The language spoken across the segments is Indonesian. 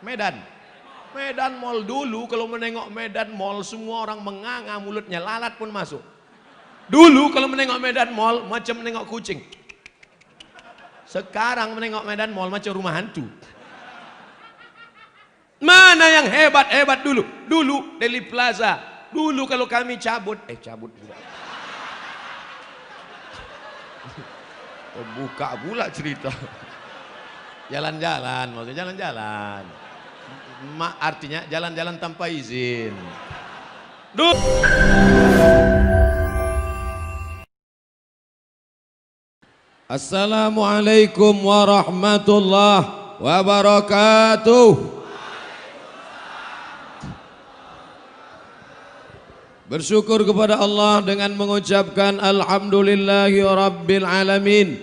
Medan. Medan Mall dulu kalau menengok Medan Mall semua orang menganga mulutnya, lalat pun masuk. Dulu kalau menengok Medan Mall macam menengok kucing. Sekarang menengok Medan Mall macam rumah hantu. Mana yang hebat-hebat dulu? Dulu Deli Plaza. Dulu kalau kami cabut juga. Buka pula cerita. Jalan-jalan, maksudnya jalan-jalan. Artinya jalan-jalan tanpa izin. Assalamualaikum warahmatullahi wabarakatuh. Bersyukur kepada Allah dengan mengucapkan alhamdulillahi rabbil alamin.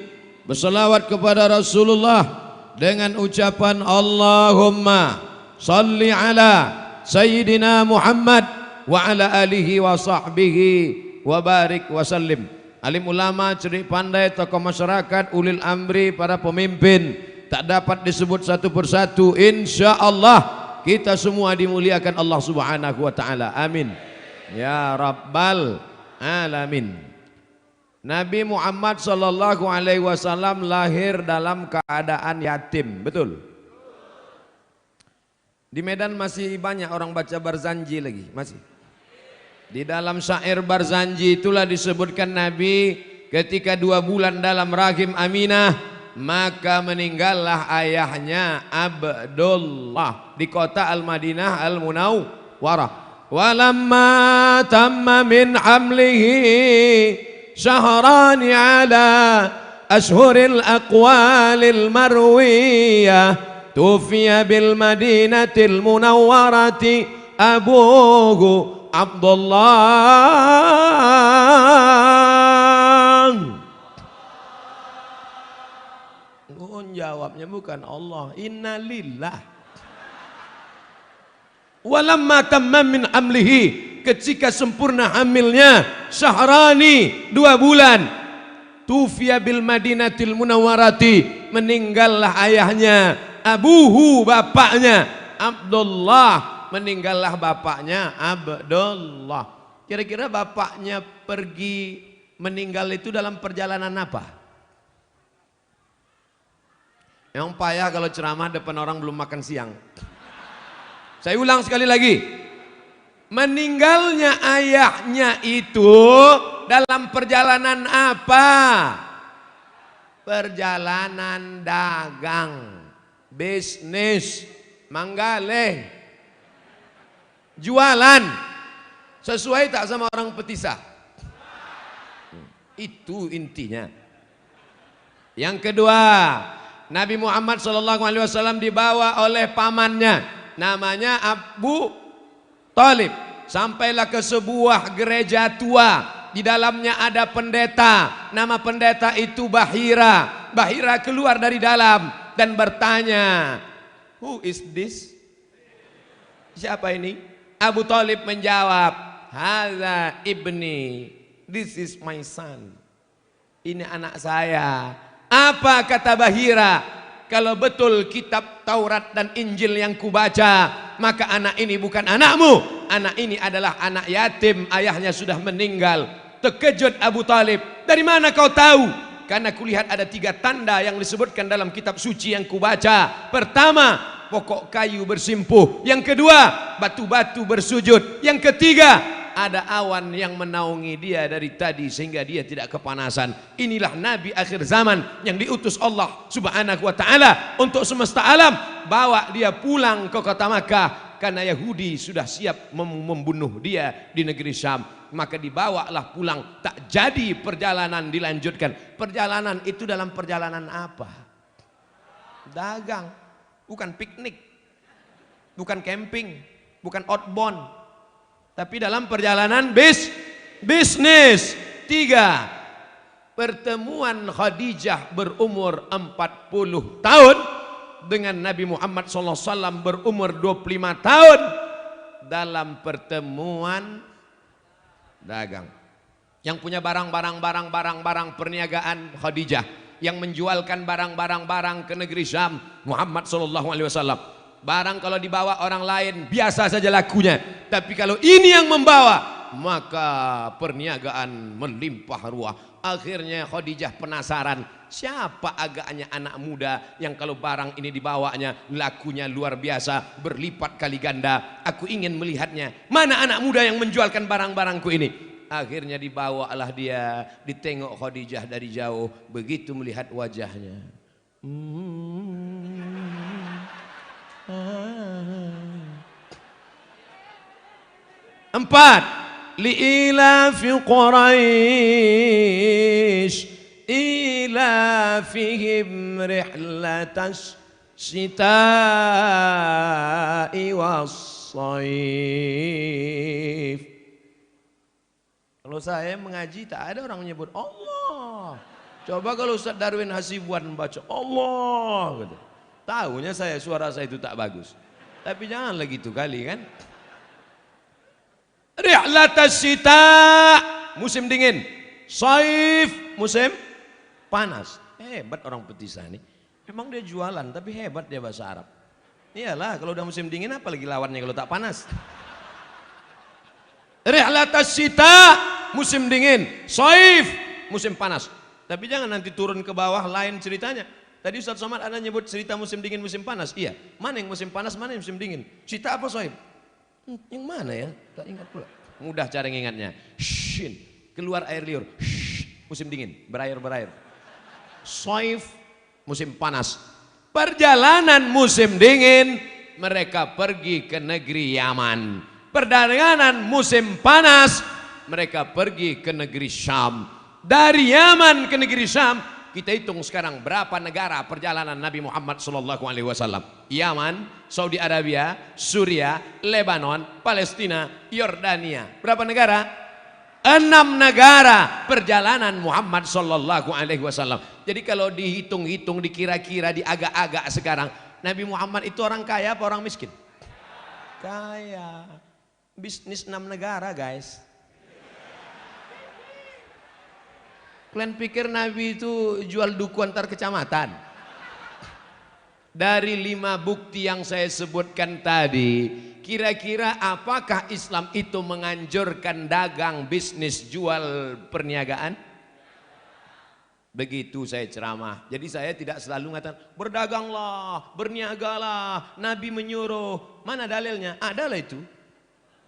Berselawat kepada Rasulullah dengan ucapan Allahumma salli ala Sayyidina Muhammad wa ala alihi wa sahbihi wa barik wa sallim. Alim ulama, cerdik pandai, tokoh masyarakat, ulil amri, para pemimpin, tak dapat disebut satu persatu. Insya Allah kita semua dimuliakan Allah subhanahu wa ta'ala. Amin ya rabbal alamin. Nabi Muhammad sallallahu alaihi wasallam lahir dalam keadaan yatim, betul? Di Medan masih banyak orang baca Barzanji lagi, masih. Di dalam syair Barzanji itulah disebutkan Nabi ketika 2 bulan dalam rahim Aminah, maka meninggallah ayahnya Abdullah di kota Al-Madinah Al-Munawwarah. Walamma tamma min hamlihi syahrani ala ashhuril aqwalil marwiyah tufiya bil madinatil munawwarati abuhu Abdullah. Jawabnya bukan Allah, innalillah. Walamma tamma min amlihi, ketika sempurna hamilnya, syahrani 2 bulan, tufiya bil madinatil munawwarati, meninggallah ayahnya, abuhu bapaknya, Abdullah, meninggallah bapaknya Abdullah. Kira-kira bapaknya pergi meninggal itu dalam perjalanan apa? Yang payah kalau ceramah depan orang belum makan siang. Saya ulang sekali lagi. Meninggalnya ayahnya itu dalam perjalanan apa? Perjalanan dagang, bisnis, manggaleh, jualan. Sesuai tak sama orang petisah? Itu intinya. Yang kedua, Nabi Muhammad SAW dibawa oleh pamannya, namanya Abu Talib. Sampailah ke sebuah gereja tua, di dalamnya ada pendeta, nama pendeta itu Bahira. Bahira keluar dari dalam dan bertanya, "Who is this?" Siapa ini? Abu Talib menjawab, "Hadza ibni, this is my son." Ini anak saya. Apa kata Bahira? Kalau betul kitab Taurat dan Injil yang kubaca, maka anak ini bukan anakmu. Anak ini adalah anak yatim, ayahnya sudah meninggal. Terkejut Abu Talib. Dari mana kau tahu? Karena kulihat ada 3 tanda yang disebutkan dalam kitab suci yang kubaca. Pertama, pokok kayu bersimpuh. Yang kedua, batu-batu bersujud. Yang ketiga, ada awan yang menaungi dia dari tadi sehingga dia tidak kepanasan. Inilah Nabi akhir zaman yang diutus Allah subhanahu wa ta'ala untuk semesta alam. Bawa dia pulang ke kota Makkah karena Yahudi sudah siap membunuh dia di negeri Syam. Maka dibawalah pulang. Tak jadi perjalanan dilanjutkan. Perjalanan itu dalam perjalanan apa? Dagang, bukan piknik, bukan camping, bukan outbound, tapi dalam perjalanan bisnis. 3, pertemuan Khadijah berumur 40 tahun dengan Nabi Muhammad SAW berumur 25 tahun dalam pertemuan dagang. Yang punya barang-barang perniagaan Khadijah, yang menjualkan barang-barang ke negeri Syam Muhammad SAW. Barang kalau dibawa orang lain biasa saja lakunya, tapi kalau ini yang membawa, maka perniagaan melimpah ruah. Akhirnya Khadijah penasaran, siapa agaknya anak muda yang kalau barang ini dibawanya lakunya luar biasa, berlipat kali ganda. Aku ingin melihatnya. Mana anak muda yang menjualkan barang-barangku ini? Akhirnya dibawalah dia, ditengok Khadijah dari jauh. Begitu melihat wajahnya, empat, li'ilafi Quraisy ilafihim rihlatas syita'i was-shaif. Kalau saya mengaji tak ada orang menyebut Allah. Coba kalau Ustaz Darwin Hasibuan membaca Allah gitu. Tahunya suara saya itu tak bagus. Tapi janganlah gitu kali kan. Rihlatas syita, musim dingin. Shaif, musim panas. Hebat orang Petisah ini. Memang dia jualan tapi hebat dia bahasa Arab. Iyalah kalau udah musim dingin apalagi lawannya kalau tak panas. Rihlatas syita, musim dingin. Shaif, musim panas. Tapi jangan nanti turun ke bawah lain ceritanya. Tadi Ustaz Somad ada nyebut cerita musim dingin musim panas. Iya, mana yang musim panas, mana yang musim dingin? Syita apa shaif? Yang mana ya? Tak ingat pula. Mudah cara ingatnya. Shin, keluar air liur. Musim dingin, berair-berair. Shaif, musim panas. Perjalanan musim dingin, mereka pergi ke negeri Yaman. Perdagangan musim panas, mereka pergi ke negeri Syam. Dari Yaman ke negeri Syam, kita hitung sekarang berapa negara perjalanan Nabi Muhammad SAW. Yaman, Saudi Arabia, Suria, Lebanon, Palestina, Yordania. Berapa negara? 6 negara perjalanan Muhammad SAW. Jadi kalau dihitung-hitung, dikira-kira, diagak-agak sekarang, Nabi Muhammad itu orang kaya apa orang miskin? Kaya. Bisnis 6 negara guys. Kalian pikir Nabi itu jual duku antar kecamatan? Dari 5 bukti yang saya sebutkan tadi, kira-kira apakah Islam itu menganjurkan dagang, bisnis, jual, perniagaan? Begitu saya ceramah. Jadi saya tidak selalu mengatakan berdaganglah, berniagalah, Nabi menyuruh. Mana dalilnya? Adalah itu.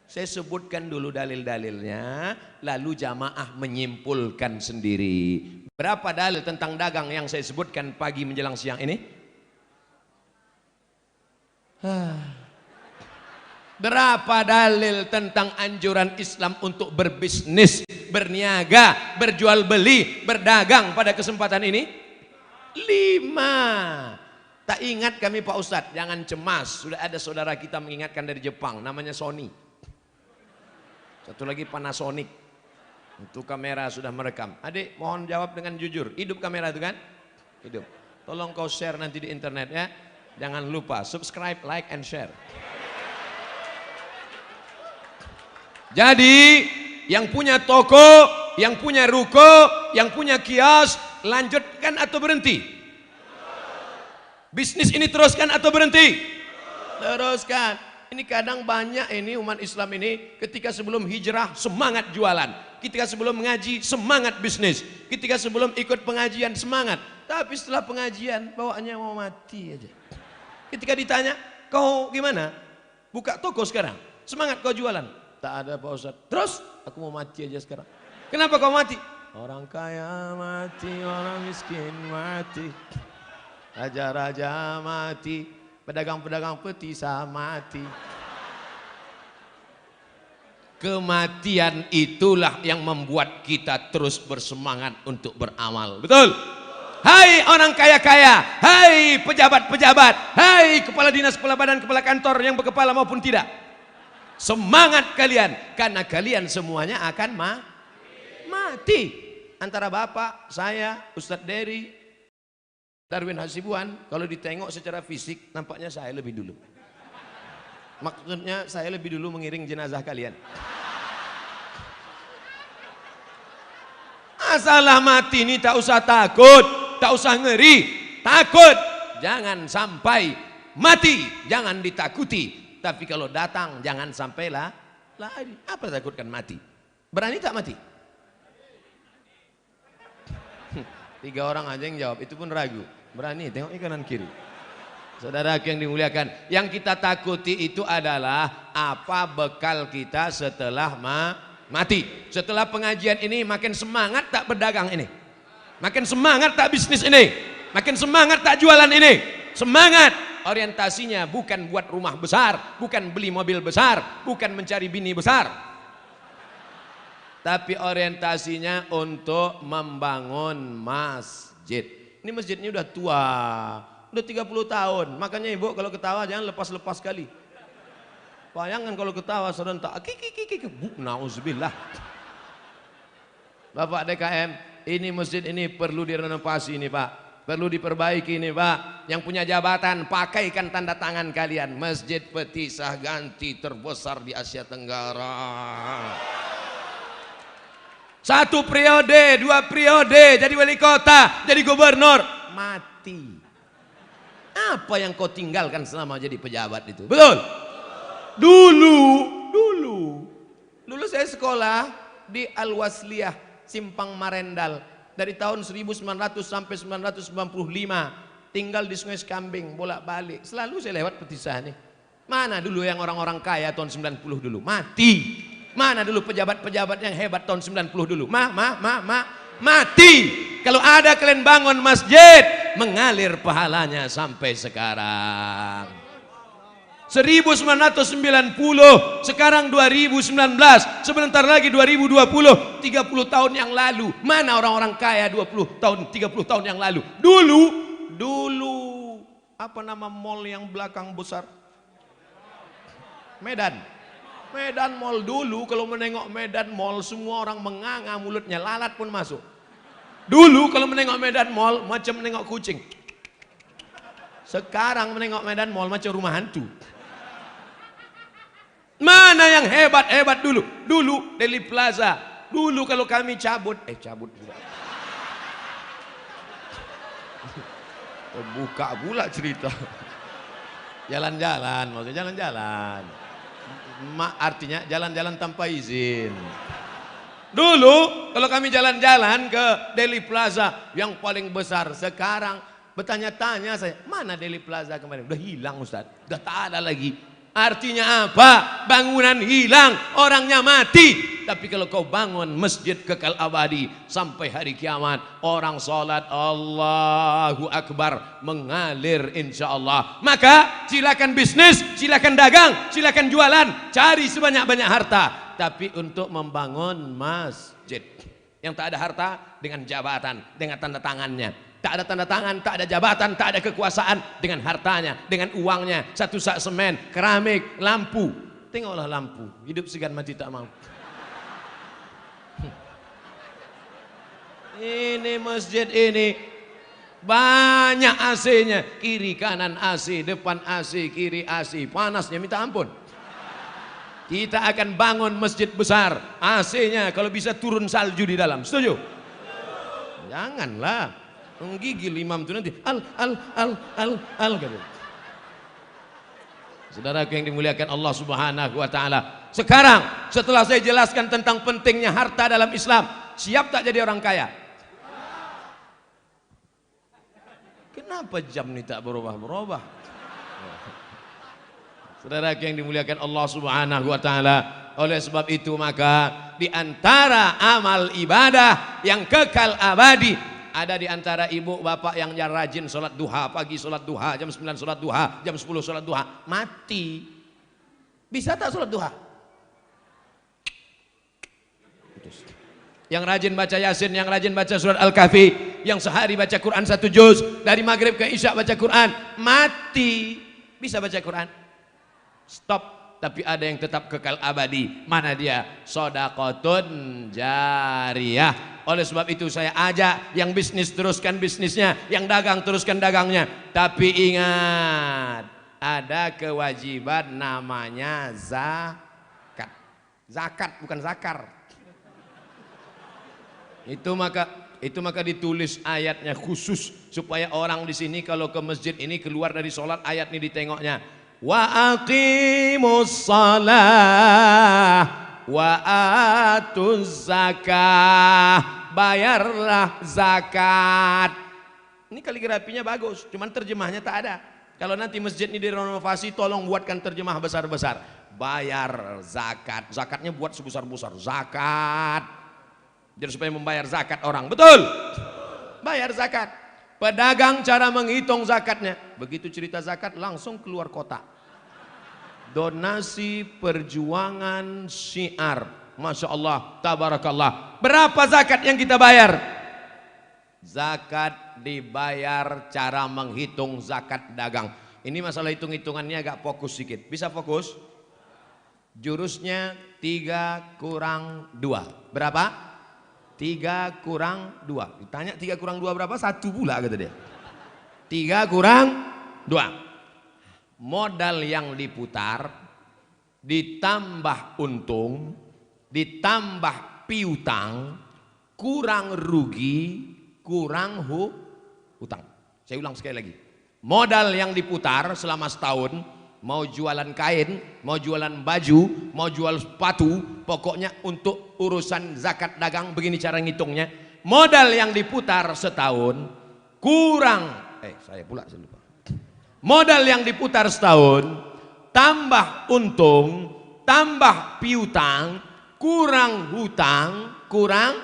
Saya sebutkan dulu dalil-dalilnya, lalu jamaah menyimpulkan sendiri. Berapa dalil tentang dagang yang saya sebutkan pagi menjelang siang ini? Berapa dalil tentang anjuran Islam untuk berbisnis, berniaga, berjual beli, berdagang pada kesempatan ini? 5. Tak ingat kami Pak Ustadz, jangan cemas. Sudah ada saudara kita mengingatkan dari Jepang, namanya Sony. Satu lagi Panasonic. Untuk kamera sudah merekam. Adik mohon jawab dengan jujur. Hidup kamera itu kan? Hidup. Tolong kau share nanti di internet ya. Jangan lupa subscribe, like, and share. Jadi yang punya toko, yang punya ruko, yang punya kios, lanjutkan atau berhenti? Bisnis ini teruskan atau berhenti? Teruskan. Ini kadang banyak ini umat Islam ini ketika sebelum hijrah semangat jualan, ketika sebelum mengaji semangat bisnis, ketika sebelum ikut pengajian semangat, tapi setelah pengajian bawaannya mau mati aja. Ketika ditanya, kau gimana? Buka toko sekarang, semangat kau jualan? Tak ada Pak Ustaz. Terus aku mau mati aja sekarang. Kenapa kau mati? Orang kaya mati, orang miskin mati, raja-raja mati, pedagang-pedagang Petisah mati. Kematian itulah yang membuat kita terus bersemangat untuk beramal. Betul? Hai orang kaya-kaya, hai pejabat-pejabat, hai kepala dinas, kepala badan, kepala kantor yang berkepala maupun tidak. Semangat kalian, karena kalian semuanya akan mati. Antara bapak, saya, Ustadz Dery, Darwin Hasibuan, kalau ditengok secara fisik nampaknya saya lebih dulu. Maksudnya saya lebih dulu mengiring jenazah kalian. Masalah mati ini tak usah takut, tak usah ngeri, takut. Jangan sampai mati jangan ditakuti, tapi kalau datang jangan sampai lari. Apa takutkan mati? Berani tak mati? 3 orang aja yang jawab, itu pun ragu. Berani, tengok kanan kiri. Saudaraku yang dimuliakan, yang kita takuti itu adalah apa bekal kita setelah mati. Setelah pengajian ini makin semangat tak berdagang ini? Makin semangat tak bisnis ini? Makin semangat tak jualan ini? Semangat. Orientasinya bukan buat rumah besar, bukan beli mobil besar, bukan mencari bini besar, tapi orientasinya untuk membangun masjid. Ini masjid ini udah tua, udah 30 tahun. Makanya ibu kalau ketawa jangan lepas-lepas kali. Bayangkan kalau ketawa serentak, nauzubillah. Bapak DKM, ini masjid ini perlu direnovasi ini Pak. Perlu diperbaiki ini Pak. Yang punya jabatan, pakaikan tanda tangan kalian. Masjid Petisah Ganti terbesar di Asia Tenggara. 1 periode, 2 periode, jadi wali kota, jadi gubernur, mati. Apa yang kau tinggalkan selama jadi pejabat itu? Betul? Dulu saya sekolah di Al-Wasliyah, Simpang Marendal. Dari tahun 1900 sampai 1995 tinggal di Sungai Sekambing, bolak-balik. Selalu saya lewat Petisah nih. Mana dulu yang orang-orang kaya tahun 90 dulu? Mati. Mana dulu pejabat-pejabat yang hebat tahun 90 dulu? Mati. Kalau ada kalian bangun masjid, mengalir pahalanya sampai sekarang. 1990, sekarang 2019, sebentar lagi 2020, 30 tahun yang lalu. Mana orang-orang kaya 20 tahun, 30 tahun yang lalu? Dulu, apa nama mall yang belakang besar? Medan Mall. Dulu kalau menengok Medan Mall, semua orang menganga mulutnya, lalat pun masuk. Dulu kalau menengok Medan Mall, macam menengok kucing. Sekarang menengok Medan Mall macam rumah hantu. Mana yang hebat-hebat dulu? Dulu Deli Plaza. Dulu kalau kami cabut pula. Buka pula cerita. Jalan-jalan, maksudnya jalan-jalan. Artinya jalan-jalan tanpa izin. Dulu kalau kami jalan-jalan ke Deli Plaza yang paling besar. Sekarang bertanya-tanya saya, mana Deli Plaza kemarin? Udah hilang Ustaz, udah tak ada lagi. Artinya apa? Bangunan hilang, orangnya mati. Tapi kalau kau bangun masjid kekal abadi sampai hari kiamat, orang salat Allahu Akbar mengalir insya Allah. Maka silakan bisnis, silakan dagang, silakan jualan, cari sebanyak-banyak harta. Tapi untuk membangun masjid, yang tak ada harta dengan jabatan, dengan tanda tangannya. Tak ada tanda tangan, tak ada jabatan, tak ada kekuasaan, dengan hartanya, dengan uangnya, 1 sak semen, keramik, lampu. Tengoklah lampu, hidup segan mati tak mau. Ini masjid ini banyak AC-nya, kiri kanan AC, depan AC, kiri AC, panasnya minta ampun. Kita akan bangun masjid besar, AC-nya kalau bisa turun salju di dalam, setuju? Janganlah. Menggigil imam itu nanti al gitu. Saudaraku yang dimuliakan Allah Subhanahu wa taala. Sekarang setelah saya jelaskan tentang pentingnya harta dalam Islam, siap tak jadi orang kaya? Kenapa jam ini tak berubah-berubah? Saudaraku yang dimuliakan Allah Subhanahu wa taala, oleh sebab itu maka di antara amal ibadah yang kekal abadi ada di antara ibu bapak yang rajin sholat duha, pagi sholat duha, jam 9 sholat duha, jam 10 sholat duha, mati. Bisa tak sholat duha? Yang rajin baca Yasin, yang rajin baca surat Al-Kahfi, yang sehari baca Quran 1 juz, dari maghrib ke isya baca Quran, mati. Bisa baca Quran? Stop. Tapi ada yang tetap kekal abadi. Mana dia? Shadaqatun jariyah. Oleh sebab itu saya ajak yang bisnis teruskan bisnisnya, yang dagang teruskan dagangnya. Tapi ingat, ada kewajiban namanya zakat. Zakat bukan zakar. Itu maka Itu maka ditulis ayatnya khusus supaya orang di sini kalau ke masjid ini keluar dari sholat ayat ini ditengoknya. Wa aqimus shalah wa atuz zakah. Bayarlah zakat. Ini kaligrafinya bagus, cuman terjemahnya tak ada. Kalau nanti masjid ini direnovasi, tolong buatkan terjemah besar-besar. Bayar zakat. Zakatnya buat sebesar-besar. Zakat. Jadi supaya membayar zakat orang. Betul? Bayar zakat. Pedagang cara menghitung zakatnya. Begitu cerita zakat langsung keluar kota. Donasi perjuangan syiar. Masya Allah, tabarakallah. Berapa zakat yang kita bayar? Zakat dibayar cara menghitung zakat dagang. Ini masalah hitung-hitungannya agak fokus sedikit. Bisa fokus? Jurusnya 3 kurang 2. Berapa? 3 kurang 2. Ditanya 3 kurang 2 berapa? 1 pula kata dia. 3 kurang 2. Modal yang diputar ditambah untung ditambah piutang kurang rugi kurang hutang. Saya ulang sekali lagi. Modal yang diputar selama setahun, mau jualan kain, mau jualan baju, mau jual sepatu, pokoknya untuk urusan zakat dagang begini cara ngitungnya. Modal yang diputar setahun kurang saya pula saya lupa. Modal yang diputar setahun tambah untung tambah piutang kurang hutang kurang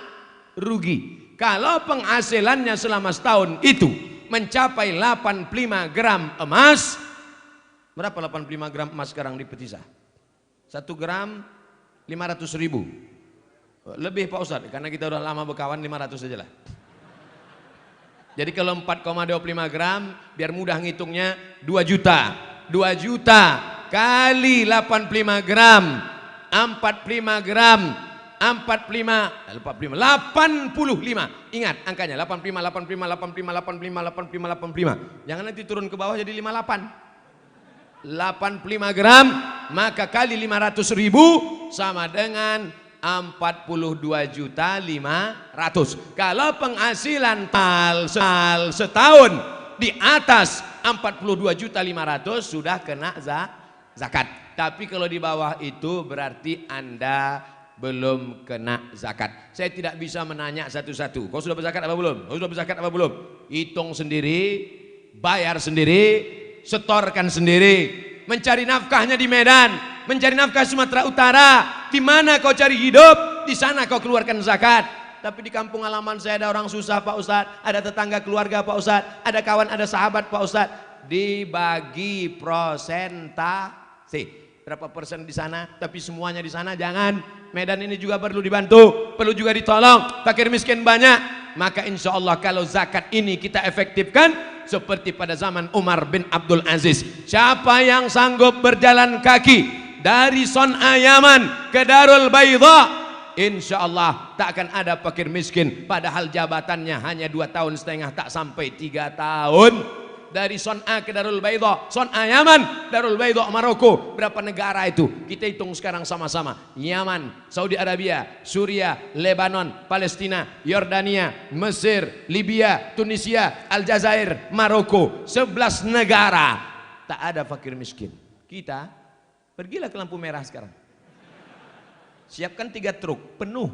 rugi. Kalau penghasilannya selama setahun itu mencapai 85 gram emas. Berapa 85 gram emas sekarang di Petisa? 1 gram 500.000. Lebih Pak Ustadz, karena kita udah lama berkawan 500 aja lah. Jadi kalau 4,25 gram, biar mudah ngitungnya 2 juta. 2 juta kali 85 gram, 45 gram, 85, 85. Ingat angkanya 85, 85, 85, 85, 85, 85. Jangan nanti turun ke bawah jadi 58. 85 gram maka kali 500.000 sama dengan 42.500.000. Kalau penghasilan setahun di atas 42.500.000 sudah kena zakat. Tapi kalau di bawah itu berarti Anda belum kena zakat. Saya tidak bisa menanya satu-satu. Kau sudah berzakat apa belum? Kau sudah berzakat apa belum? Hitung sendiri, bayar sendiri, setorkan sendiri. Mencari nafkahnya di Medan, mencari nafkah Sumatera Utara. Di mana kau cari hidup, di sana kau keluarkan zakat. Tapi di kampung halaman saya ada orang susah Pak Ustadz, ada tetangga keluarga Pak Ustadz, ada kawan, ada sahabat Pak Ustadz. Dibagi prosentase. Berapa persen di sana, tapi semuanya di sana jangan. Medan ini juga perlu dibantu, perlu juga ditolong. Fakir miskin banyak. Maka insya Allah kalau zakat ini kita efektifkan seperti pada zaman Umar bin Abdul Aziz. Siapa yang sanggup berjalan kaki dari Son'a Yaman ke Darul Baydha, insya Allah tak akan ada fakir miskin. Padahal jabatannya hanya 2,5 tahun, tak sampai 3 tahun. Dari Son'a ke Darul Baydha, Son'a Yaman, Darul Baydha Maroko. Berapa negara itu? Kita hitung sekarang sama-sama. Yaman, Saudi Arabia, Suriah, Lebanon, Palestina, Yordania, Mesir, Libya, Tunisia, Aljazair, Maroko. 11 negara. Tak ada fakir miskin. Kita pergilah ke lampu merah sekarang. Siapkan 3 truk penuh.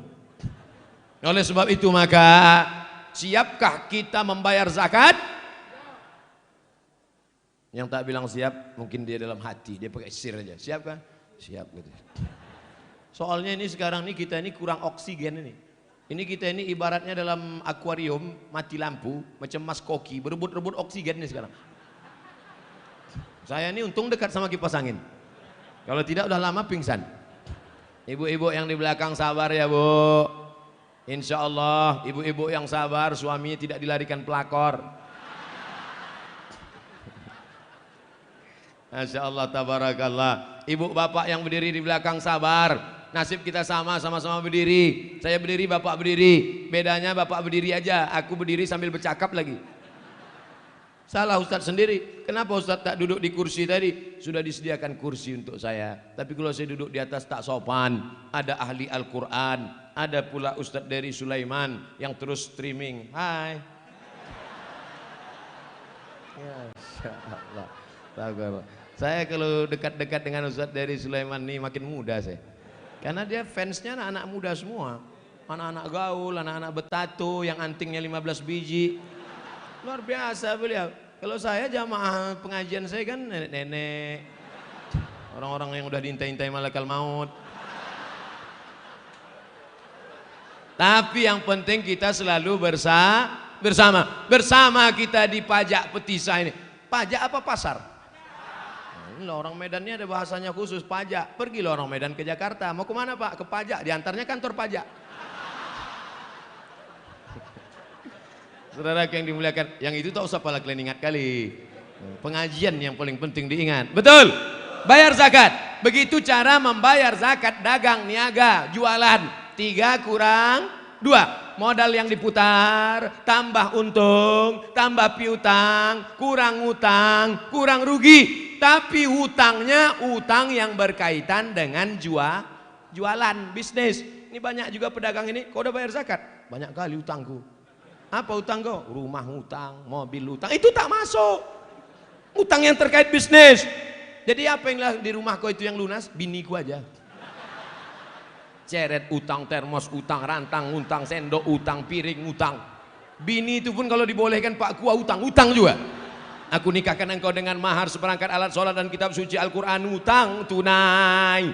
Oleh sebab itu maka siapkah kita membayar zakat? Yang tak bilang siap mungkin dia dalam hati, dia pakai sir aja. Siap kan? Siap gitu. Soalnya ini sekarang ini kita ini kurang oksigen ini. Ini kita ini ibaratnya dalam akuarium mati lampu macam mas koki berebut-rebut oksigen nih sekarang. Saya ini untung dekat sama kipas angin. Kalau tidak udah lama pingsan. Ibu-ibu yang di belakang sabar ya Bu. Insya Allah ibu-ibu yang sabar suaminya tidak dilarikan pelakor. Masya Allah tabarakallah. Ibu bapak yang berdiri di belakang sabar. Nasib kita sama-sama berdiri. Saya berdiri, bapak berdiri. Bedanya bapak berdiri aja, aku berdiri sambil bercakap lagi. Salah Ustadz sendiri. Kenapa Ustadz tak duduk di kursi tadi? Sudah disediakan kursi untuk saya. Tapi kalau saya duduk di atas tak sopan. Ada ahli Al-Quran, Ada pula Ustadz dari Sulaiman yang terus streaming. Hai. Ya, Allah. Saya kalau dekat-dekat dengan Ustadz dari Sulaiman nih makin muda saya. Karena dia fansnya anak-anak muda semua. Anak-anak gaul, anak-anak betato yang antingnya 15 biji. Luar biasa beliau. Kalau saya jamaah pengajian saya kan nenek-nenek. Orang-orang yang udah diintai-intai malakal maut. Tapi yang penting kita selalu bersama. Bersama kita di pajak petisah ini. Pajak apa pasar? Nah, orang Medan ini ada bahasanya khusus, pajak. Pergilah orang Medan ke Jakarta. Mau kemana Pak? Ke pajak. Diantaranya kantor pajak. Saudara yang dimuliakan, yang itu tak usah pala kalian ingat kali. Pengajian yang paling penting diingat. Betul. Bayar zakat. Begitu cara membayar zakat dagang, niaga, jualan. 3 kurang 2. Modal yang diputar, tambah untung, tambah piutang, kurang utang, kurang rugi. Tapi hutangnya utang yang berkaitan dengan jualan, bisnis. Ini banyak juga pedagang ini, kau udah bayar zakat? Banyak kali utangku. Apa utang kau? Rumah utang, mobil utang. Itu tak masuk. Utang yang terkait bisnis. Jadi apa yang di rumah kau itu yang lunas? Biniku aja. Ceret utang termos, utang rantang, utang sendok, utang piring, utang. Bini itu pun kalau dibolehkan Pak Kua utang juga. Aku nikahkan engkau dengan mahar seperangkat alat sholat dan kitab suci Al-Quran, utang tunai.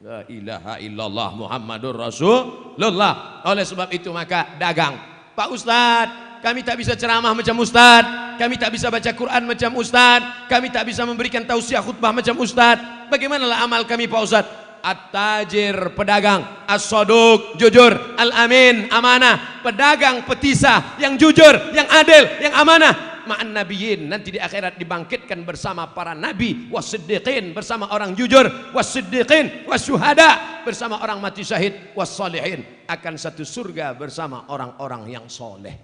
La ilaha illallah Muhammadur Rasulullah. Oleh sebab itu maka dagang. Pak Ustadz, kami tak bisa ceramah macam Ustadz, kami tak bisa baca Quran macam Ustadz, kami tak bisa memberikan tausiah khutbah macam Ustadz. Bagaimanalah amal kami Pak Ustadz? At-tajir, pedagang, as-soduq, jujur, al-amin, amanah, pedagang petisah yang jujur, yang adil, yang amanah, ma'an nabiyyin, nanti di akhirat dibangkitkan bersama para nabi, was-siddiqin, bersama orang jujur, was-siddiqin, was-syuhada, bersama orang mati syahid, was-salihin, akan satu surga bersama orang-orang yang soleh.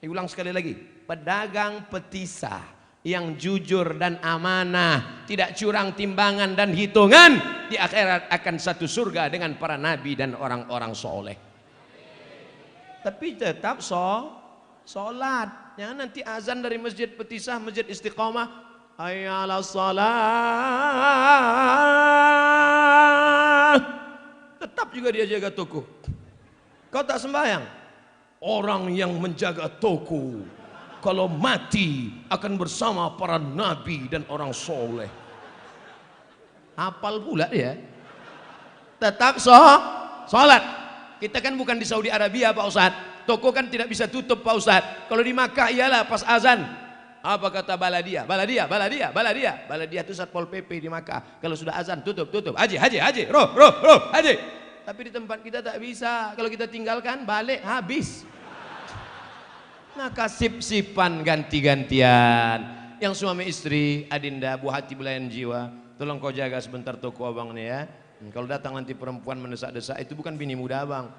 Saya ulang sekali lagi, pedagang petisah yang jujur dan amanah, tidak curang timbangan dan hitungan, di akhirat akan satu surga dengan para nabi dan orang-orang soleh. Tapi tetap sholat. Jangan nanti azan dari masjid petisah, masjid istiqomah, hayya 'alas shalah, tetap juga dia jaga toko. Kau tak sembahyang. Orang yang menjaga toko kalau mati akan bersama para nabi dan orang soleh. Hafal pula dia. Tetap sholat. Kita kan bukan di Saudi Arabia Pak Ustadz. Toko kan tidak bisa tutup Pak Ustadz. Kalau di Makkah iyalah pas azan. Apa kata baladia? Baladia itu Satpol PP di Makkah. Kalau sudah azan tutup. Haji. Roh, haji. Tapi di tempat kita tak bisa. Kalau kita tinggalkan balik habis. Maka sip-sipan ganti-gantian. Yang suami istri, adinda, buah hati belayan jiwa, tolong kau jaga sebentar toko abang nih ya. Kalau datang nanti perempuan mendesak-desak, itu bukan bini muda abang.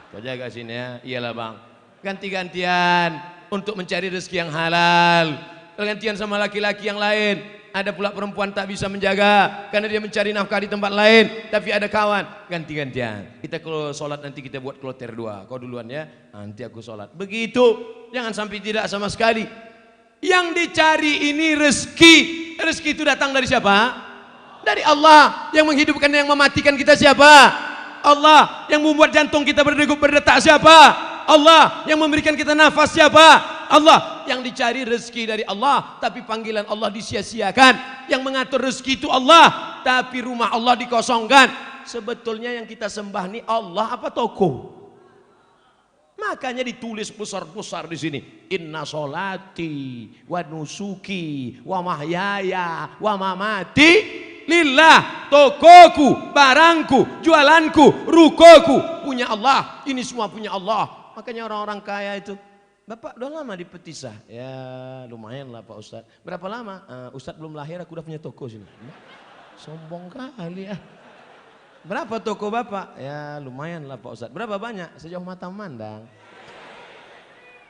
Kau jaga sini ya. Iyalah bang. Ganti-gantian untuk mencari rezeki yang halal. Gantian sama laki-laki yang lain. Ada pula perempuan tak bisa menjaga karena dia mencari nafkah di tempat lain, tapi ada kawan, ganti-gantian. Kita kalau sholat nanti kita buat kloter 2. Kau duluan ya, nanti aku sholat. Begitu, jangan sampai tidak sama sekali. Yang dicari ini rezeki. Rezeki itu datang dari siapa? Dari Allah. Yang menghidupkan dan yang mematikan kita siapa? Allah. Yang membuat jantung kita berdegup berdetak siapa? Allah. Yang memberikan kita nafas siapa? Allah. Yang dicari rezeki dari Allah, tapi panggilan Allah disia-siakan. Yang mengatur rezeki itu Allah, tapi rumah Allah dikosongkan. Sebetulnya yang kita sembah ini Allah apa toko? Makanya ditulis besar-besar di sini. Inna solati wa nusuki wa mahyaya wa mamati lillah. Tokoku, barangku, jualanku, rukoku punya Allah. Ini semua punya Allah. Makanya orang-orang kaya itu, Bapak udah lama di petisah? Ya lumayan lah Pak Ustadz. Berapa lama? Ustadz belum lahir aku udah punya toko sini. Sombong kali ya. Berapa toko Bapak? Ya lumayan lah Pak Ustadz. Berapa banyak? Sejauh mata memandang.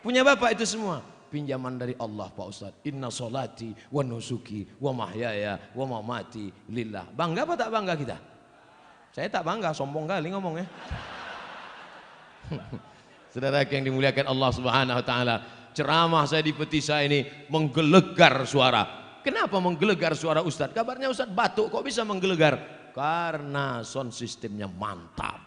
Punya Bapak itu semua. Pinjaman dari Allah Pak Ustadz. Inna solati wa nusuki wa mahyaya wa mamati lillah. Bangga apa tak bangga kita? Saya tak bangga, sombong kali ngomongnya. Saudara yang dimuliakan Allah Subhanahu wa taala, ceramah saya di Petisa ini menggelegar suara. Kenapa menggelegar suara Ustadz? Kabarnya Ustadz batuk, kok bisa menggelegar? Karena sound sistemnya mantap.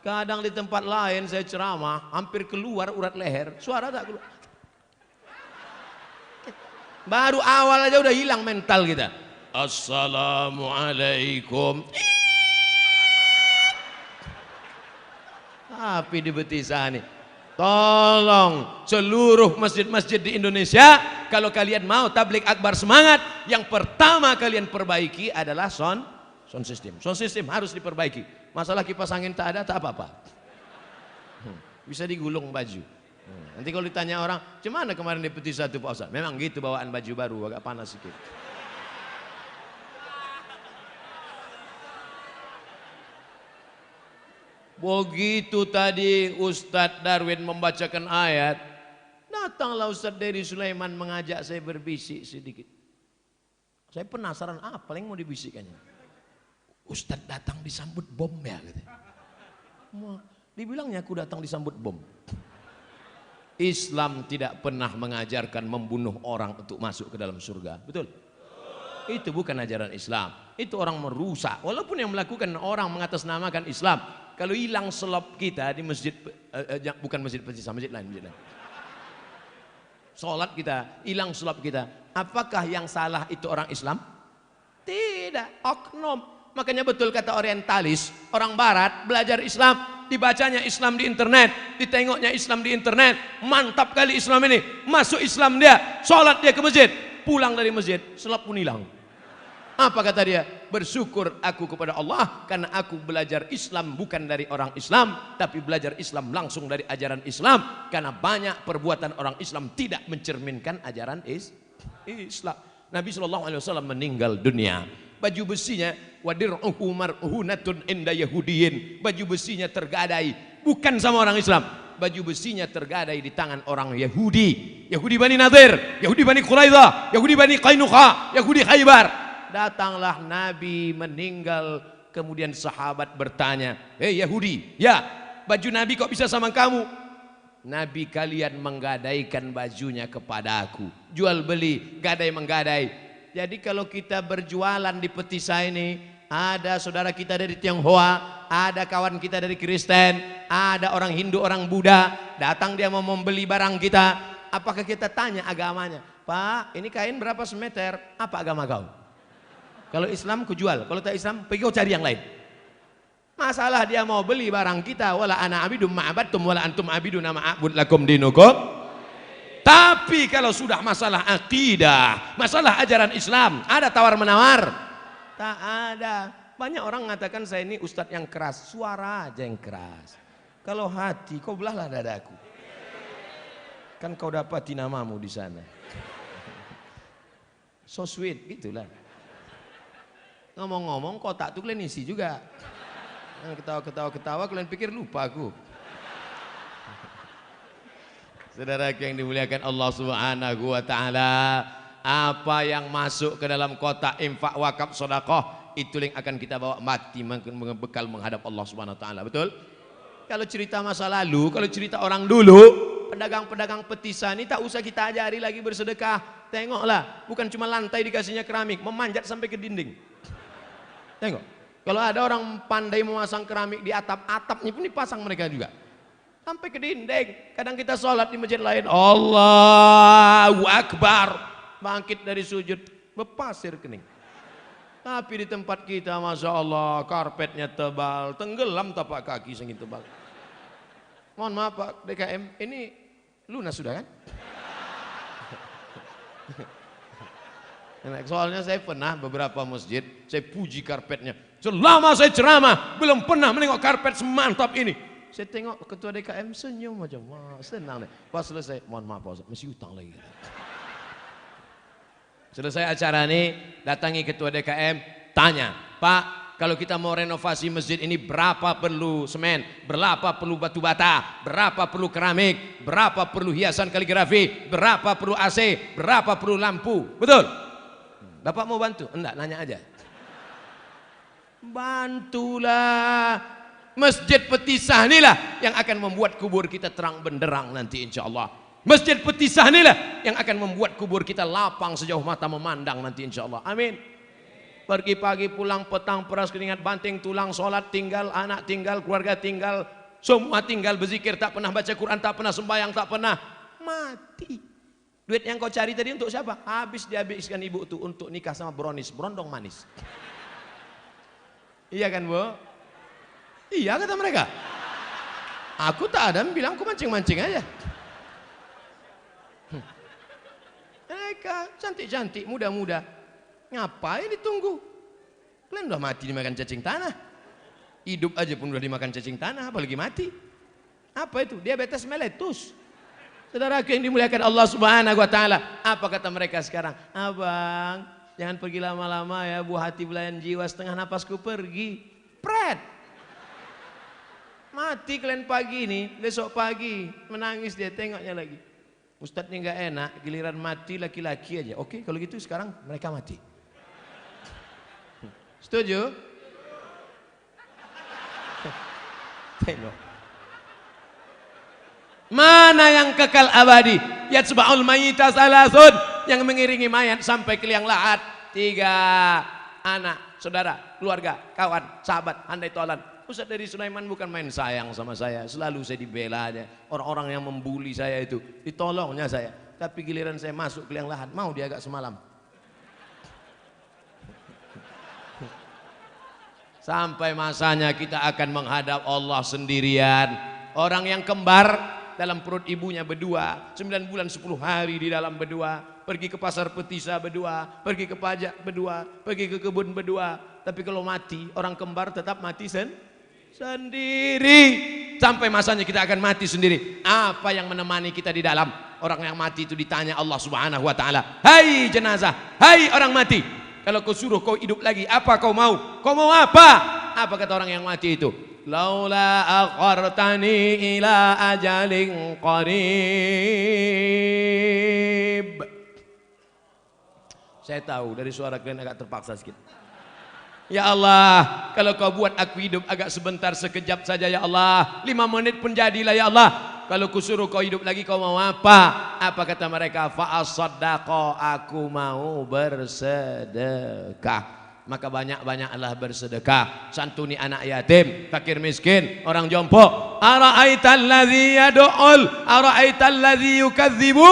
Kadang di tempat lain saya ceramah, hampir keluar urat leher, suara tak keluar. Baru awal aja udah hilang mental kita. Assalamualaikum. Tapi di Betisa nih, tolong seluruh masjid-masjid di Indonesia, kalau kalian mau tabligh akbar semangat, yang pertama kalian perbaiki adalah sound system. Sound system harus diperbaiki. Masalah kipas angin tak ada, tak apa-apa. Bisa digulung baju. Nanti kalau ditanya orang, "Gimana kemarin di Petisa itu Pak Ustaz?" Memang gitu bawaan baju baru, agak panas sedikit. Begitu tadi Ustadz Darwin membacakan ayat, datanglah Ustadz Dery Sulaiman mengajak saya berbisik sedikit. Saya penasaran apa yang mau dibisikkannya. Ustadz datang disambut bom ya, gitu. Dibilangnya aku datang disambut bom. Islam tidak pernah mengajarkan membunuh orang untuk masuk ke dalam surga, betul? Itu bukan ajaran Islam. Itu orang merusak. Walaupun yang melakukan orang mengatasnamakan Islam. Kalau hilang selop kita di masjid, bukan masjid Petisa, masjid lain. Sholat kita, hilang selop kita. Apakah yang salah itu orang Islam? Tidak, oknum. Makanya betul kata orientalis, orang barat belajar Islam, dibacanya Islam di internet, ditengoknya Islam di internet, mantap kali Islam ini, masuk Islam dia, sholat dia ke masjid, pulang dari masjid, selop pun hilang. Apa kata dia? Bersyukur aku kepada Allah karena aku belajar Islam bukan dari orang Islam, tapi belajar Islam langsung dari ajaran Islam, karena banyak perbuatan orang Islam tidak mencerminkan ajaran Islam. Nabi SAW meninggal dunia, baju besinya wadir'uhu mar'uhunatun inda yahudiyin, baju besinya tergadai bukan sama orang Islam, baju besinya tergadai di tangan orang Yahudi, Yahudi Bani Nadir, Yahudi Bani Quraidah, Yahudi Bani Qainuqa, Yahudi Khaybar. Datanglah Nabi meninggal, kemudian sahabat bertanya, "Hei Yahudi, ya baju Nabi kok bisa sama kamu?" Nabi kalian menggadaikan bajunya kepada aku, jual beli, gadai menggadai. Jadi kalau kita berjualan di Petisa ini, ada saudara kita dari Tionghoa, ada kawan kita dari Kristen, ada orang Hindu, orang Buddha, datang dia mau membeli barang kita, apakah kita tanya agamanya? "Pak, ini kain berapa semeter? Apa agama kau?" Kalau Islam ku jual, kalau tak Islam pergi kau cari yang lain. Masalah dia mau beli barang kita, wala ana abidum ma'abadtum wala antum abiduna ma'abud lakum dinukum. Tapi kalau sudah masalah akidah, masalah ajaran Islam, ada tawar menawar? Tak ada. Banyak orang mengatakan saya ini ustadz yang keras, suara aja yang keras. Kalau hati, kau belahlah dadaku. Kan kau dapati namamu di sana. So sweet, gitulah. Ngomong-ngomong kotak tuh kalian isi juga. Ketawa-ketawa kalian pikir lupa aku. Saudara yang dimuliakan Allah Subhanahu wa taala, apa yang masuk ke dalam kotak infak, wakaf, sedekah, itu yang akan kita bawa mati bekal menghadap Allah Subhanahu wa taala, betul? Kalau cerita masa lalu, kalau cerita orang dulu, pedagang-pedagang Petisa ini tak usah kita ajari lagi bersedekah. Tengoklah, bukan cuma lantai dikasihnya keramik, memanjat sampai ke dinding. Tengok, kalau ada orang pandai memasang keramik di atap-atapnya pun dipasang mereka juga. Sampai ke dinding. Kadang kita sholat di masjid lain, Allahu Akbar, bangkit dari sujud, berpasir kening. Tapi di tempat kita, Masya Allah, karpetnya tebal, tenggelam tapak kaki sengit tebal. Mohon maaf Pak DKM, ini lunas sudah kan? Soalnya saya pernah beberapa masjid, saya puji karpetnya. Selama saya ceramah, belum pernah menengok karpet semantap ini. Saya tengok ketua DKM senyum macam, wah senang deh. Pas selesai, mohon maaf Pak Ustaz, masih utang lagi. Selesai acara ini, datangi ketua DKM, tanya, Pak, kalau kita mau renovasi masjid ini berapa perlu semen, berapa perlu batu bata, berapa perlu keramik, berapa perlu hiasan kaligrafi, berapa perlu AC, berapa perlu lampu, betul? Bapak mau bantu? Enggak, nanya aja. Bantulah. Masjid Petisah inilah yang akan membuat kubur kita terang benderang nanti insya Allah. Masjid Petisah inilah yang akan membuat kubur kita lapang sejauh mata memandang nanti insya Allah. Amin. Pergi pagi pulang petang peras keringat banting tulang, sholat tinggal, anak tinggal, keluarga tinggal, semua tinggal, berzikir tak pernah, baca Quran tak pernah, sembahyang tak pernah, mati. Duit yang kau cari tadi untuk siapa? Habis dihabiskan ibu tuh untuk nikah sama Bronis, berondong manis. Iya kan Bu? Iya kata mereka. Aku tak ada bilang aku mancing-mancing aja. Mereka cantik-cantik, muda-muda. Ngapain ditunggu? Kalian udah mati dimakan cacing tanah. Hidup aja pun udah dimakan cacing tanah, apalagi mati. Apa itu? Diabetes meletus. Saudaraku yang dimuliakan Allah Subhanahu wa taala, apa kata mereka sekarang? Abang, jangan pergi lama-lama ya, buah hati belayan jiwa, setengah napasku pergi. Pret. Mati kalian pagi nih, besok pagi menangis dia, tengoknya lagi. Ustadznya nggak enak, giliran mati laki-laki aja. Oke, kalau gitu sekarang mereka mati. Setuju? Tengok. Mana yang kekal abadi? Yatsba'ul mayyita salasun, yang mengiringi mayat sampai ke liang lahat. 3 anak, saudara, keluarga, kawan, sahabat, handai tolan. Ustaz dari Sulaiman bukan main sayang sama saya, selalu saya dibela aja. Orang-orang yang membuli saya itu, ditolongnya saya. Tapi giliran saya masuk ke liang lahat, mau dia agak semalam. Sampai masanya kita akan menghadap Allah sendirian. Orang yang kembar dalam perut ibunya berdua, 9 bulan 10 hari di dalam berdua, pergi ke pasar Petisah berdua, pergi ke pajak berdua, pergi ke kebun berdua. Tapi kalau mati, orang kembar tetap mati sendiri. Sampai masanya kita akan mati sendiri. Apa yang menemani kita di dalam? Orang yang mati itu ditanya Allah Subhanahu wa taala, "Hai jenazah, hai orang mati, kalau kau suruh kau hidup lagi, apa kau mau? Kau mau apa?" Apa kata orang yang mati itu? "Laula akhartani ila ajalin qarib." Saya tahu dari suara kalian agak terpaksa sedikit. Ya Allah, kalau kau buat aku hidup agak sebentar, sekejap saja ya Allah, 5 menit pun jadilah ya Allah. Kalau kusuruh kau hidup lagi, kau mau apa? Apa kata mereka? Fa'asaddaqa, aku mau bersedekah. Maka banyak-banyaklah bersedekah, santuni anak yatim, fakir miskin, orang jompo. Ara'aital ladzi yad'ul, ara'aital ladzi yukadzibu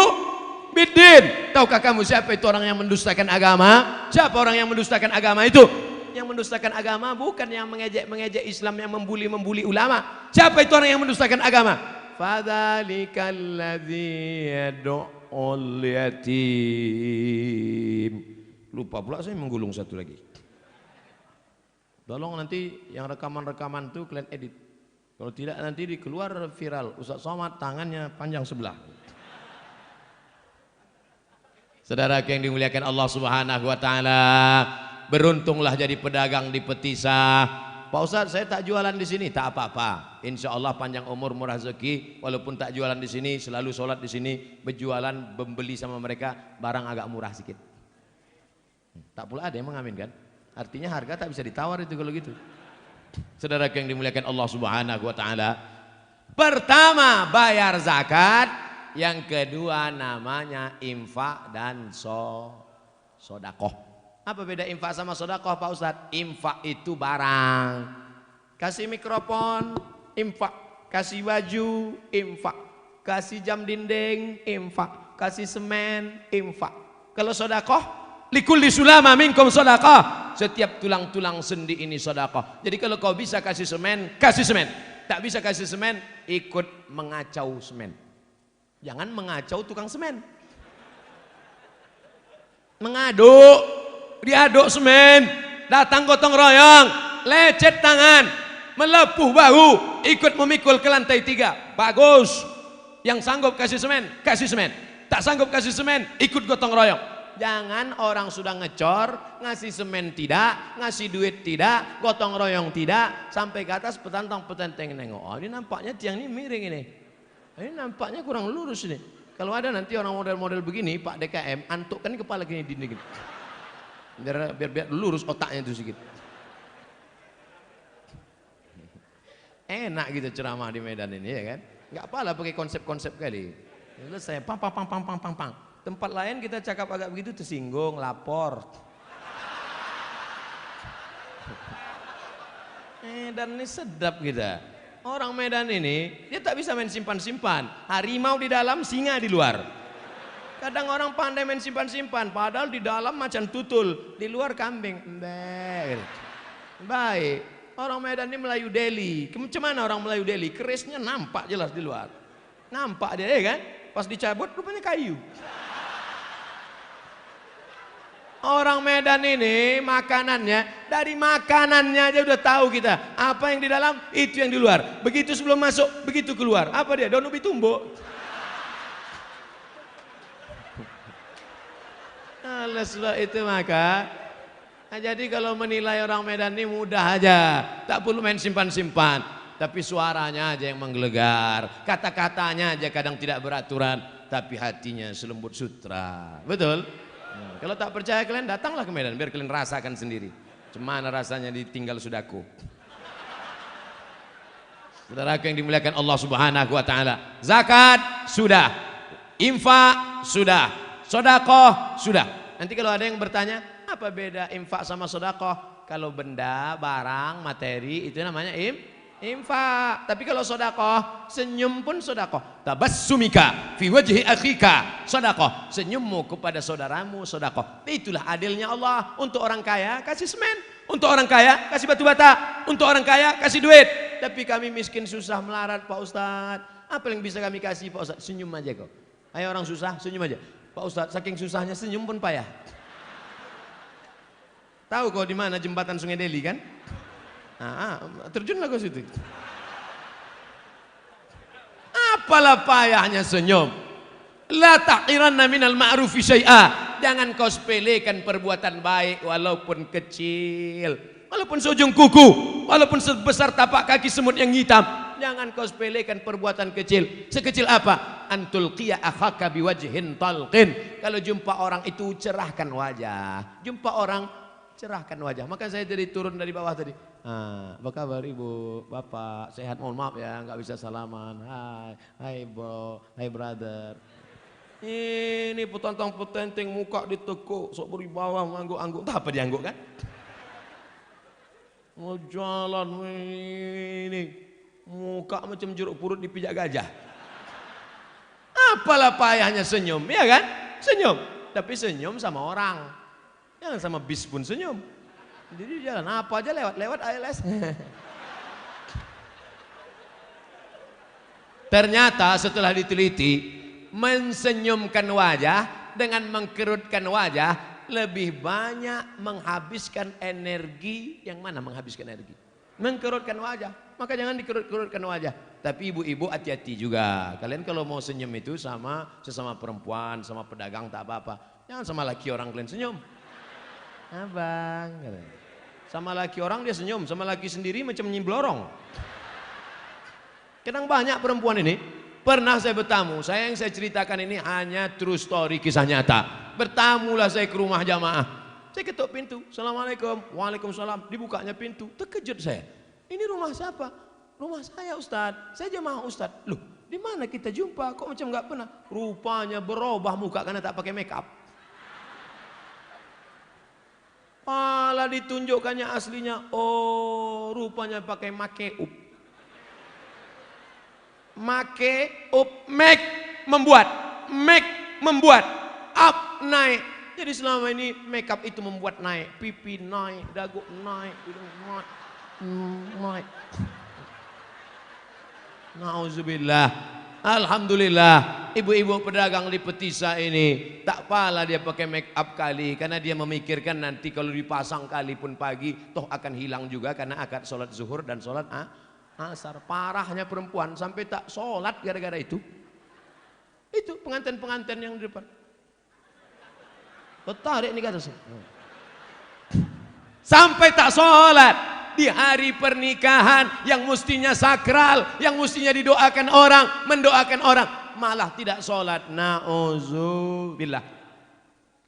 biddin. Tahukah kamu siapa itu orang yang mendustakan agama? Siapa orang yang mendustakan agama itu? Yang mendustakan agama bukan yang mengejek Islam, yang membuli ulama. Siapa itu orang yang mendustakan agama? Fadzalikal ladzi yad'ul yatim. Lupa pula saya menggulung satu lagi. Tolong nanti yang rekaman-rekaman itu kalian edit. Kalau tidak nanti dikeluar viral. Ustaz Somad tangannya panjang sebelah. Saudara yang dimuliakan Allah Subhanahu wa taala, beruntunglah jadi pedagang di Petisah. Pak Ustaz, saya tak jualan di sini, tak apa-apa. Insya Allah panjang umur, murah rezeki. Walaupun tak jualan di sini, selalu sholat di sini, berjualan, membeli sama mereka barang agak murah sedikit. Tak pula ada yang mengaminkan. Artinya harga tak bisa ditawar itu kalau gitu. Saudara yang dimuliakan Allah Subhanahu wa taala, pertama bayar zakat, yang kedua namanya infak dan sodakoh. Apa beda infak sama sodakoh Pak Ustadz? Infak itu barang, kasih mikrofon, infak, kasih baju, infak, kasih jam dinding, infak, kasih semen, infak. Kalau sodakoh, likulli sulama minkum sodakoh, setiap tulang-tulang sendi ini sodakoh. Jadi kalau kau bisa kasih semen, kasih semen. Tak bisa kasih semen, ikut mengacau semen. Jangan mengacau tukang semen. Mengaduk, diaduk semen, datang gotong royong, lecet tangan, melepuh bahu, ikut memikul ke lantai 3. Bagus. Yang sanggup kasih semen, kasih semen. Tak sanggup kasih semen, ikut gotong royong. Jangan orang sudah ngecor, ngasih semen tidak, ngasih duit tidak, gotong royong tidak, sampai ke atas petantang-petantang nengok. Oh, ini nampaknya tiang ini miring ini. Ini nampaknya kurang lurus ini. Kalau ada nanti orang model-model begini, Pak DKM, antukkan kepala gini dinding. Biar lurus otaknya itu sedikit. Enak gitu ceramah di Medan ini ya kan. Nggak apalah pakai konsep-konsep kali. Selesai pang pang pang pang pang pang pang. Tempat lain kita cakap agak begitu tersinggung, lapor. Medan ini sedap kita. Orang Medan ini dia tak bisa main simpan-simpan. Harimau di dalam, singa di luar. Kadang orang pandai main simpan-simpan, padahal di dalam macan tutul, di luar kambing. Baik. Orang Medan ini Melayu Delhi. Macam mana orang Melayu Delhi? Kerisnya nampak jelas di luar. Nampak dia ya kan? Pas dicabut rupanya kayu. Orang Medan ini makanannya, dari makanannya aja udah tahu kita. Apa yang di dalam, itu yang di luar. Begitu sebelum masuk, begitu keluar. Apa dia? Daun ubi tumbuk. Oleh sebab itu maka, jadi kalau menilai orang Medan ini mudah aja. Tak perlu main simpan-simpan. Tapi suaranya aja yang menggelegar. Kata-katanya aja kadang tidak beraturan. Tapi hatinya selembut sutra. Betul? Kalau tak percaya kalian datanglah ke Medan biar kalian rasakan sendiri. Cemana rasanya ditinggal sudahku. Saudaraku yang dimuliakan Allah Subhanahu wa taala. Zakat sudah. Infak sudah. Sedekah sudah. Nanti kalau ada yang bertanya, apa beda infak sama sedekah? Kalau benda, barang, materi itu namanya infak. Tapi kalau sedekah, senyum pun sedekah. Tabassumika fi wajhi akhika sedekah. Senyummu kepada saudaramu sedekah. Itulah adilnya Allah. Untuk orang kaya kasih semen, untuk orang kaya kasih batu bata, untuk orang kaya kasih duit. Tapi kami miskin susah melarat Pak Ustadz. Apa yang bisa kami kasih Pak Ustadz? Senyum aja kok. Ayo orang susah senyum aja. Pak Ustadz saking susahnya senyum pun payah. Tahu kau di mana jembatan Sungai Deli kan? Terjunlah ke situ. Apalah payahnya senyum. La taqiranna minal ma'rufi syai'a. Jangan kau sepelekan perbuatan baik walaupun kecil, walaupun seujung kuku, walaupun sebesar tapak kaki semut yang hitam. Jangan kau sepelekan perbuatan kecil. Sekecil apa? Antulqiya akhaka biwajhin talqin. Kalau jumpa orang itu cerahkan wajah. Jumpa orang cerahkan wajah. Maka saya jadi turun dari bawah tadi. Apa kabar ibu, bapak, sehat? Mohon maaf ya, nggak bisa salaman. Hai bro, hai brother. Ini petantang petenteng muka ditekuk, sok beri bawah ngangguk-angguk. Entah apa dia angguk kan? Mau jalan ini, muka macam jeruk purut dipijak gajah. Apalah payahnya senyum, ya kan? Senyum, tapi senyum sama orang. Jangan sama bis pun senyum. Jadi jalan apa aja lewat ALS. Ternyata setelah diteliti, mensenyumkan wajah dengan mengkerutkan wajah lebih banyak menghabiskan energi. Yang mana menghabiskan energi? Mengkerutkan wajah. Maka jangan dikerut-kerutkan wajah. Tapi ibu-ibu hati-hati juga. Kalian kalau mau senyum itu sama sesama perempuan, sama pedagang tak apa-apa. Jangan sama laki orang kalian senyum. Abang, sama laki orang dia senyum, sama laki sendiri macam nyimblorong. Kadang banyak perempuan ini. Pernah saya bertamu, yang saya ceritakan ini hanya true story, kisah nyata. Bertamulah saya ke rumah jamaah. Saya ketuk pintu, Assalamualaikum, Waalaikumsalam. Dibukanya pintu, terkejut saya. Ini rumah siapa? Rumah saya Ustadz, saya jamaah Ustadz. Loh, di mana kita jumpa? Kok macam nggak pernah? Rupanya berubah muka karena tak pakai make up. Malah ditunjukkannya aslinya, oh rupanya pakai makeup. Makeup, make membuat, up naik. Jadi selama ini makeup itu membuat naik, pipi naik, dagu naik, hidung naik. Nauzubillah. Alhamdulillah, ibu-ibu pedagang di Petisa ini tak pala dia pakai make up kali, karena dia memikirkan nanti kalau dipasang kali pun pagi toh akan hilang juga karena akad sholat zuhur dan sholat asar. Parahnya perempuan sampai tak sholat gara-gara itu. Itu pengantin-pengantin yang di depan. Tarik nih kata sampai tak sholat. Di hari pernikahan yang mestinya sakral, yang mestinya didoakan orang, mendoakan orang, malah tidak sholat. Nauzubillah.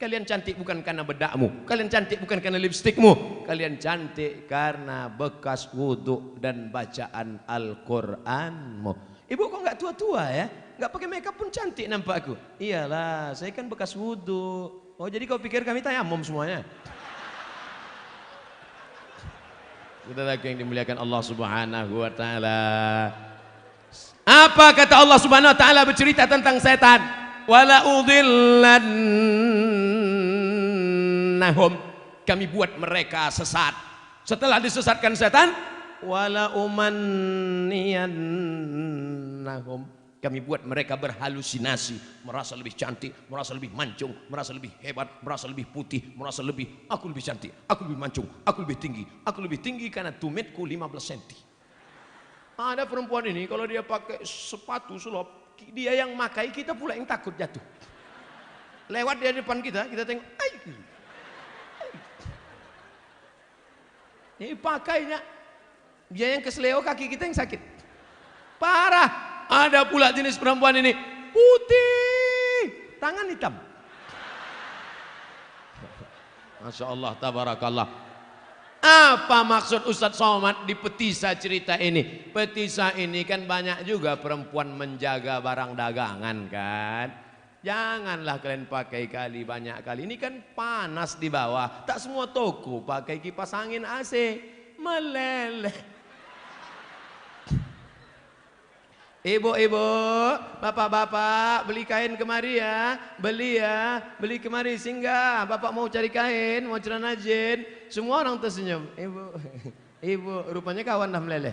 Kalian cantik bukan karena bedakmu, kalian cantik bukan karena lipstikmu, kalian cantik karena bekas wudhu dan bacaan Al-Quranmu. Ibu kok nggak tua-tua ya? Nggak pakai makeup pun cantik nampakku. Iyalah, saya kan bekas wudhu. Oh jadi kau pikir kami tayamum semuanya? Saudaraku yang dimuliakan Allah Subhanahu wa taala. Apa kata Allah Subhanahu wa taala bercerita tentang setan? Wala udillannahum, kami buat mereka sesat. Setelah disesatkan setan, wala umanniyannahum, kami buat mereka berhalusinasi, merasa lebih cantik, merasa lebih mancung, merasa lebih hebat, merasa lebih putih, merasa lebih, aku lebih cantik, aku lebih mancung, aku lebih tinggi karena tumitku 15 cm. Ada perempuan ini kalau dia pakai sepatu selop, dia yang makai, kita pula yang takut jatuh. Lewat dia depan kita tengok, ay. Ini pakainya, dia yang kesleo, kaki kita yang sakit. Parah. Ada pula jenis perempuan ini putih, tangan hitam. Masya Allah, tabarakallah. Apa maksud Ustadz Somad di petisa cerita ini? Petisa ini kan banyak juga perempuan menjaga barang dagangan kan. Janganlah kalian pakai kali banyak kali. Ini kan panas di bawah. Tak semua toko pakai kipas angin AC. Meleleh. Ibu-ibu, bapak-bapak, beli kain kemari ya. Beli kemari singgah. Bapak mau cari kain, mau celana jin. Semua orang tersenyum. Ibu, rupanya kawan dah meleleh.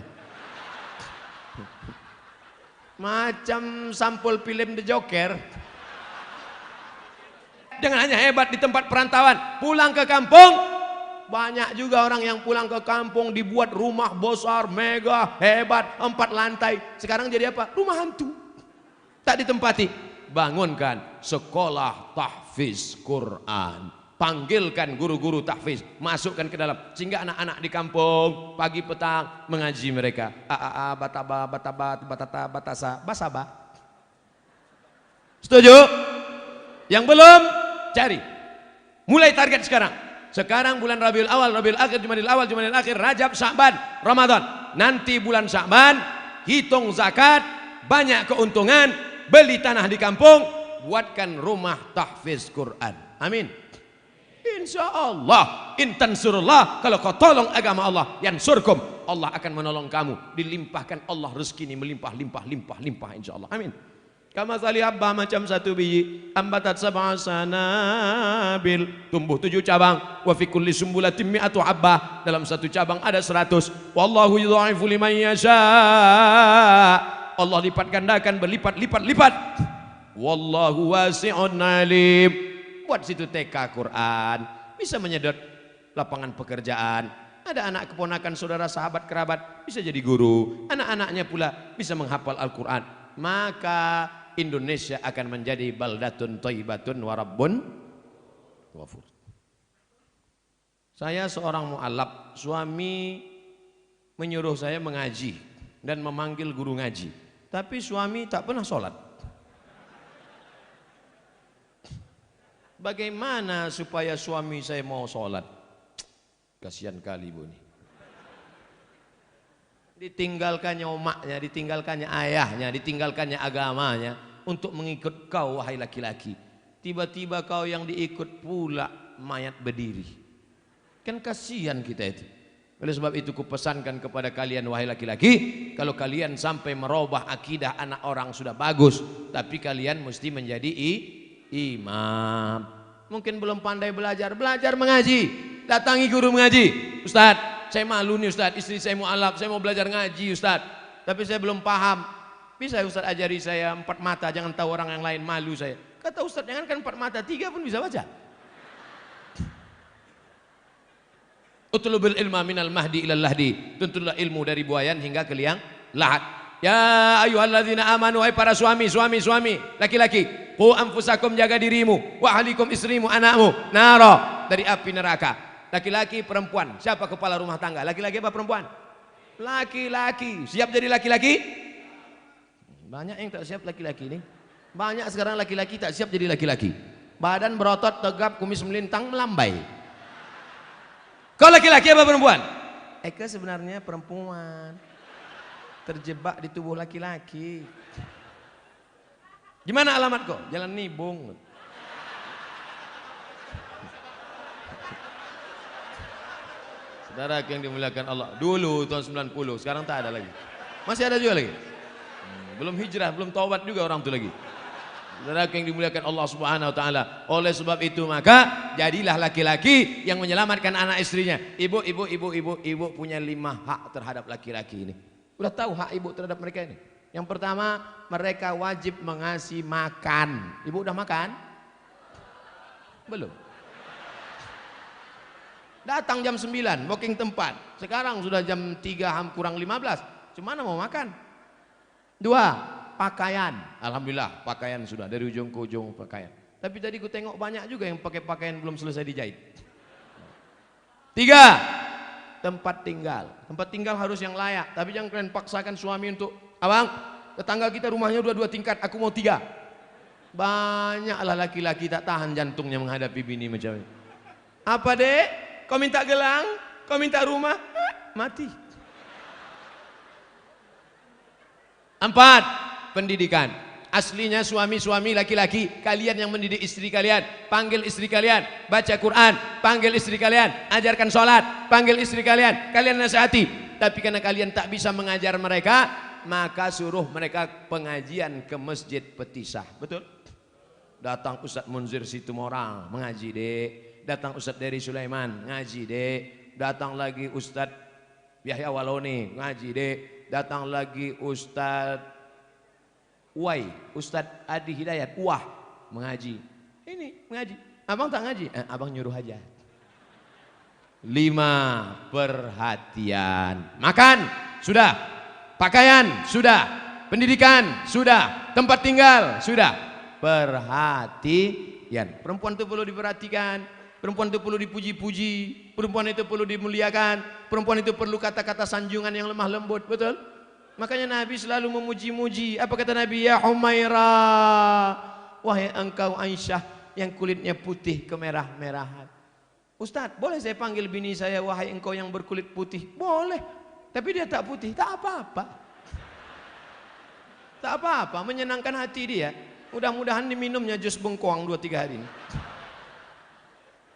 Macam sampul film The Joker. Jangan hanya hebat di tempat perantauan, pulang ke kampung. Banyak juga orang yang pulang ke kampung dibuat rumah besar, megah, hebat, 4 lantai. Sekarang jadi apa? Rumah hantu. Tak ditempati. Bangunkan sekolah tahfiz Quran. Panggilkan guru-guru tahfiz, masukkan ke dalam. Sehingga anak-anak di kampung pagi petang mengaji mereka. Bataba, batabat, batata, batasa, basaba. Setuju? Yang belum, cari. Mulai target sekarang. Sekarang bulan Rabiul Awal, Rabiul Akhir, Jumadil Awal, Jumadil Akhir, Rajab, Sya'ban, Ramadan. Nanti bulan Sya'ban, hitung zakat, banyak keuntungan, beli tanah di kampung, buatkan rumah tahfiz Quran. Amin. Insya Allah, intan surullah, kalau kau tolong agama Allah, yansurkum, Allah akan menolong kamu. Dilimpahkan Allah rezeki ini melimpah, limpah, insya Allah. Amin. Kama sali habba, macam satu biji, ambatat sab'a sanabil, tumbuh 7 cabang. Wa fi kulli sumbulatin mi'atu habba, dalam satu cabang ada 100. Wallahu yudha'ifu liman yasha, Allah lipat gandakan, berlipat-lipat. Wallahu wasi'un alim. Buat situ TK Quran, bisa menyedot lapangan pekerjaan. Ada anak keponakan saudara, sahabat, kerabat, bisa jadi guru. Anak-anaknya pula bisa menghafal Al-Quran. Maka Indonesia akan menjadi baldatun thayyibatun wa rabbun ghafur. Saya seorang mu'alaf, suami menyuruh saya mengaji dan memanggil guru ngaji. Tapi suami tak pernah sholat. Bagaimana supaya suami saya mau sholat? Kasihan kali ibu ini. Ditinggalkannya umaknya, ditinggalkannya ayahnya, ditinggalkannya agamanya untuk mengikut kau wahai laki-laki. Tiba-tiba kau yang diikut pula mayat berdiri. Kan kasihan kita itu. Oleh sebab itu kupesankan kepada kalian wahai laki-laki, kalau kalian sampai merubah akidah anak orang sudah bagus, tapi kalian mesti menjadi imam. Mungkin belum pandai belajar mengaji. Datangi guru mengaji. Ustaz, saya malu nih Ustaz, istri saya mu'alaf, saya mau belajar ngaji Ustaz, tapi saya belum paham. Bisa Ustaz ajari saya 4 mata, jangan tahu orang yang lain, malu saya. Kata Ustaz, jangan kan 4 mata, 3 pun bisa baca. Utlubul ilma minal mahdi ilal lahdi, tuntulah ilmu dari buayan hingga ke liang lahat. Ya ayyuhalladzina amanu, wahai para suami, laki-laki, qu anfusakum, jaga dirimu, wa ahlikum, istrimu, anakmu, nara, dari api neraka. Laki-laki, perempuan, siapa kepala rumah tangga? Laki-laki apa perempuan? Laki-laki. Siap jadi laki-laki? Banyak yang tak siap laki-laki ini. Banyak sekarang laki-laki tak siap jadi laki-laki. Badan berotot, tegap, kumis melintang, melambai. Kau laki-laki apa perempuan? Eka sebenarnya perempuan. Terjebak di tubuh laki-laki. Gimana alamat kau? Jalan Nibung. Saudara yang dimuliakan Allah. Dulu tahun 90, sekarang tak ada lagi. Masih ada juga lagi. Belum hijrah, belum taubat juga orang itu lagi. Saudara yang dimuliakan Allah Subhanahu wa taala. Oleh sebab itu maka jadilah laki-laki yang menyelamatkan anak istrinya. Ibu punya 5 hak terhadap laki-laki ini. Udah tahu hak ibu terhadap mereka ini? Yang pertama, mereka wajib mengasih makan. Ibu udah makan? Belum. Datang jam 9, booking tempat. Sekarang sudah jam 3 kurang 15. Cuman mau makan. 2, pakaian. Alhamdulillah pakaian sudah dari ujung ke ujung pakaian. Tapi tadi ku tengok banyak juga yang pakai pakaian belum selesai dijahit. 3, tempat tinggal. Tempat tinggal harus yang layak. Tapi jangan kalian paksakan suami untuk, abang, tetangga kita rumahnya udah 2 tingkat, aku mau 3. Banyaklah laki-laki tak tahan jantungnya menghadapi bini macam ini. Apa dek? Kau minta gelang? Kau minta rumah? Mati. 4, pendidikan. Aslinya suami-suami laki-laki, kalian yang mendidik istri kalian, panggil istri kalian baca Quran, panggil istri kalian ajarkan sholat, panggil istri kalian, kalian nasihati. Tapi karena kalian tak bisa mengajar mereka, maka suruh mereka pengajian ke Masjid Petisah. Betul? Datang Ustadz Munzir Situmorang mengaji dek, datang Ustadz Dery Sulaiman ngaji dek, datang lagi Ustadz Yahya Waloni ngaji dek, datang lagi Ustadz Uwai, Ustadz Adi Hidayat, wah mengaji. Ini mengaji. Abang tak ngaji? Abang nyuruh aja. 5, perhatian. Makan, sudah. Pakaian, sudah. Pendidikan, sudah. Tempat tinggal, sudah. Perhatian. Perempuan itu perlu diperhatikan. Perempuan itu perlu dipuji-puji. Perempuan itu perlu dimuliakan. Perempuan itu perlu kata-kata sanjungan yang lemah lembut. Betul? Makanya Nabi selalu memuji-muji. Apa kata Nabi? Ya Humaira, wahai engkau Aisyah yang kulitnya putih kemerah-merahan. Ustadz, boleh saya panggil bini saya wahai engkau yang berkulit putih? Boleh. Tapi dia tak putih, tak apa-apa. Tak apa-apa, menyenangkan hati dia. Mudah-mudahan diminumnya jus bengkoang 2-3 hari ini.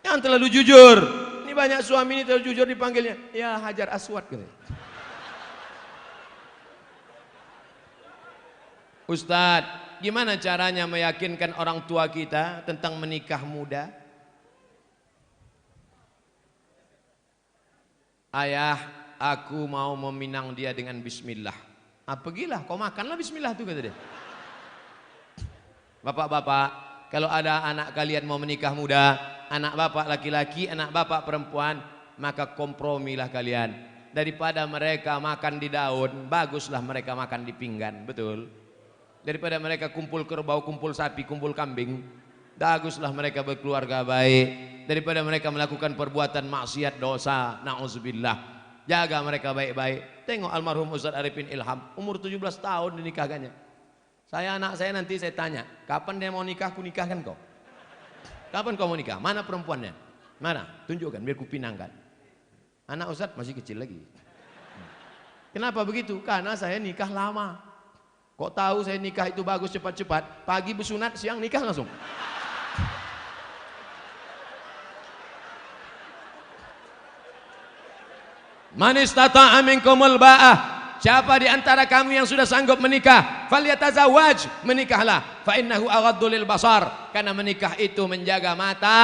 Yang terlalu jujur. Ini banyak suami ini terlalu jujur dipanggilnya. Ya Hajar Aswad gitu. Ustadz, gimana caranya meyakinkan orang tua kita tentang menikah muda? Ayah, aku mau meminang dia dengan bismillah. Pergilah, kau makanlah bismillah tuh kata dia. Bapak-bapak, kalau ada anak kalian mau menikah muda, anak bapak laki-laki, anak bapak perempuan, maka kompromilah kalian. Daripada mereka makan di daun, baguslah mereka makan di pinggan, betul? Daripada mereka kumpul kerbau, kumpul sapi, kumpul kambing, baguslah mereka berkeluarga baik. Daripada mereka melakukan perbuatan maksiat dosa, na'udzubillah. Jaga mereka baik-baik. Tengok almarhum Ustadz Arifin Ilham, umur 17 tahun dinikahkannya. Anak saya nanti saya tanya, kapan dia mau nikah, aku nikahkan kau. Kapan kau mau nikah? Mana perempuannya? Mana? Tunjukkan biar ku pinangkan. Anak Ustadz masih kecil lagi. Kenapa begitu? Karena saya nikah lama. Kok tahu saya nikah itu bagus cepat-cepat? Pagi bersunat, siang nikah langsung. Man istata'a minkumul ba'ah. Siapa di antara kamu yang sudah sanggup menikah, falyatazawwaj, menikahlah. Fa innahu aghaddu lil basar. Karena menikah itu menjaga mata,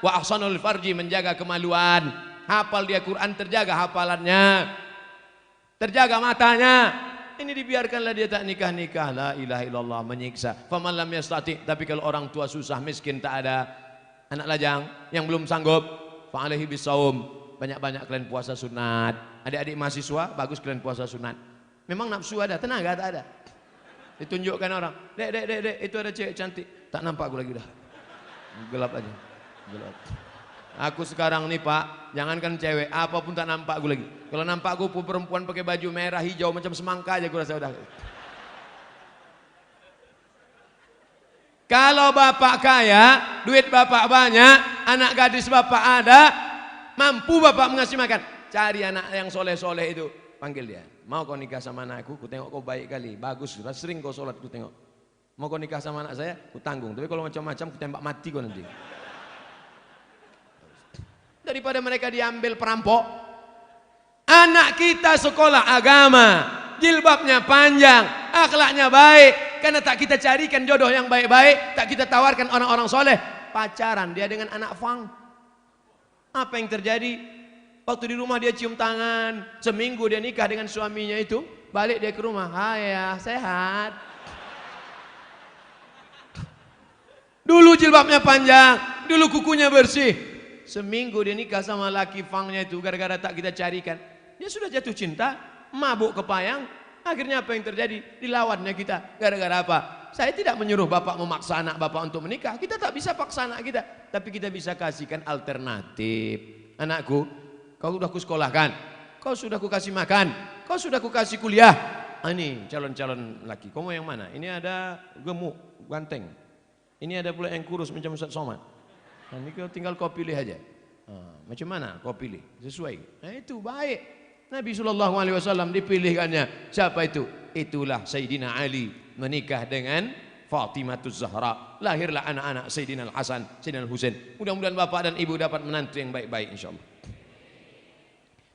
wa ahsanul farji, menjaga kemaluan. Hafal dia Quran, terjaga hafalannya. Terjaga matanya. Ini dibiarkanlah dia tak nikah-nikah. La ilaha illallah, menyiksa. Faman lam yastati, tapi kalau orang tua susah, miskin, tak ada anak lajang yang belum sanggup, fa alaihi bisawm, banyak-banyak kalian puasa sunat. Adik-adik mahasiswa, bagus kalian puasa sunat. Memang nafsu ada, tenaga tak ada. Ditunjukkan orang, dek, itu ada cewek cantik. Tak nampak aku lagi dah. Gelap aja. Gelap. Aku sekarang nih Pak, jangankan cewek, apapun tak nampak aku lagi. Kalau nampak aku perempuan pakai baju merah hijau macam semangka aja aku rasa udah. Kalau bapak kaya, duit bapak banyak, anak gadis bapak ada, mampu bapak mengasih makan, cari anak yang soleh-soleh itu, panggil dia. Mau kau nikah sama anakku? Ku tengok kau baik kali, bagus, sudah sering kau sholat, ku tengok. Mau kau nikah sama anak saya? Ku tanggung. Tapi kalau macam-macam, ku tembak mati kau nanti. Daripada mereka diambil perampok. Anak kita sekolah agama, jilbabnya panjang, akhlaknya baik. Karena tak kita carikan jodoh yang baik-baik, tak kita tawarkan orang-orang soleh, pacaran dia dengan anak fang. Apa yang terjadi? Waktu di rumah dia cium tangan, seminggu dia nikah dengan suaminya itu, balik dia ke rumah, hai ya, sehat. Dulu jilbabnya panjang, dulu kukunya bersih. Seminggu dia nikah sama laki fangnya itu, gara-gara tak kita carikan. Dia sudah jatuh cinta, mabuk kepayang. Akhirnya apa yang terjadi? Dilawannya kita. Gara-gara apa? Saya tidak menyuruh bapak memaksa anak bapak untuk menikah. Kita tak bisa paksa anak kita. Tapi kita bisa kasihkan alternatif. Anakku, kau sudah kusekolahkan. Kau sudah kukasih makan. Kau sudah kukasih kuliah. Ini calon-calon laki. Kau mau yang mana? Ini ada gemuk, ganteng. Ini ada pula yang kurus macam Ustaz Somad. Nah, ini tinggal kau pilih aja. Macam mana kau pilih? Sesuai. Nah, itu baik. Nabi SAW dipilihkannya. Siapa itu? Itulah Sayyidina Ali menikah dengan Fatimatuz Zahra. Lahirlah anak-anak Sayyidina Al-Hasan, Sayyidina Al-Husain. Mudah-mudahan bapak dan ibu dapat menantu yang baik-baik insyaallah.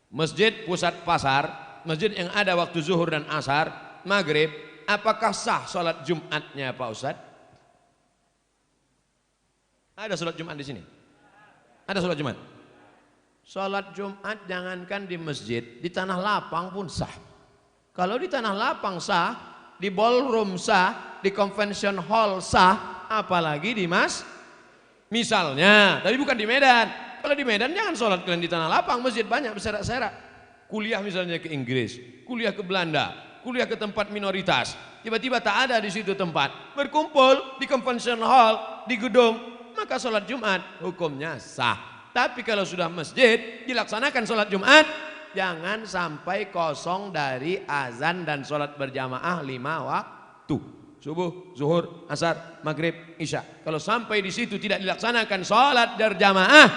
Masjid pusat pasar, masjid yang ada waktu zuhur dan asar, maghrib, apakah sah sholat Jumatnya Pak Ustadz? Ada sholat Jumat di sini? Ada sholat Jumat? Sholat Jumat jangankan di masjid, di tanah lapang pun sah. Kalau di tanah lapang sah, di ballroom sah, di convention hall sah, apalagi di misalnya, tapi bukan di Medan. Kalau di Medan jangan sholat kalian di tanah lapang, masjid banyak berserak-serak. Kuliah misalnya ke Inggris, kuliah ke Belanda, kuliah ke tempat minoritas, tiba-tiba tak ada di situ tempat, berkumpul di convention hall, di gedung, maka sholat Jumat hukumnya sah. Tapi kalau sudah masjid, dilaksanakan sholat Jumat, jangan sampai kosong dari azan dan sholat berjamaah 5 waktu. Subuh, zuhur, asar, maghrib, isya. Kalau sampai di situ tidak dilaksanakan sholat berjamaah,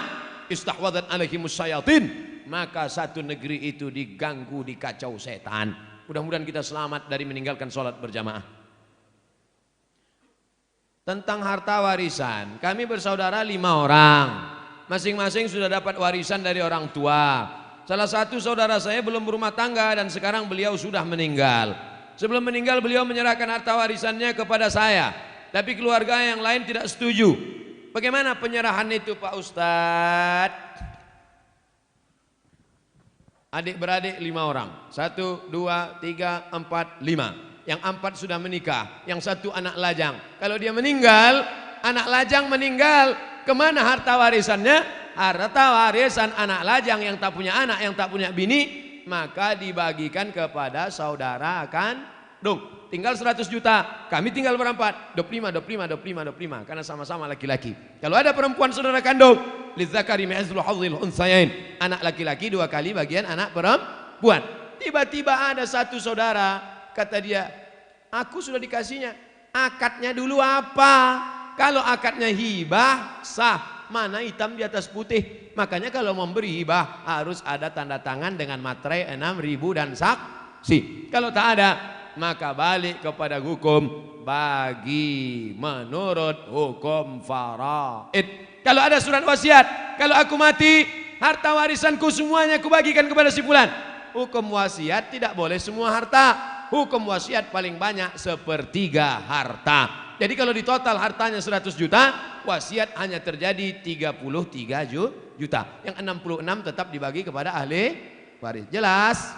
istahwadat alaihimus syayatin, maka satu negeri itu diganggu, dikacau setan. Mudah-mudahan kita selamat dari meninggalkan sholat berjamaah. Tentang harta warisan, kami bersaudara 5 orang. Masing-masing sudah dapat warisan dari orang tua. Salah satu saudara saya belum berumah tangga dan sekarang beliau sudah meninggal. Sebelum meninggal beliau menyerahkan harta warisannya kepada saya. Tapi keluarga yang lain tidak setuju. Bagaimana penyerahan itu Pak Ustadz? Adik-beradik 5 orang. 1, 2, 3, 4, 5. Yang 4 sudah menikah. Yang 1 anak lajang. Kalau dia meninggal, anak lajang meninggal. Kemana harta warisannya? Harta warisan anak lajang yang tak punya anak, yang tak punya bini, maka dibagikan kepada saudara kandung. Tinggal 100 juta, kami tinggal berempat, 25, karena sama-sama laki-laki. Kalau ada perempuan saudara kandung, lidzakari mi'zlu hadzil untsayain, anak laki-laki 2 kali bagian anak perempuan. Tiba-tiba ada satu saudara, kata dia, aku sudah dikasihnya, akadnya dulu apa? Kalau akadnya hibah sah, mana hitam di atas putih. Makanya kalau memberi hibah harus ada tanda tangan dengan materai 6.000 dan saksi. Kalau tak ada, maka balik kepada hukum bagi menurut hukum faraid. Kalau ada surat wasiat, kalau aku mati, harta warisanku semuanya aku bagikan kepada si fulan. Hukum wasiat tidak boleh semua harta. Hukum wasiat paling banyak 1/3 harta. Jadi kalau di total hartanya 100 juta, wasiat hanya terjadi 33 juta. Yang 66 tetap dibagi kepada ahli waris. Jelas?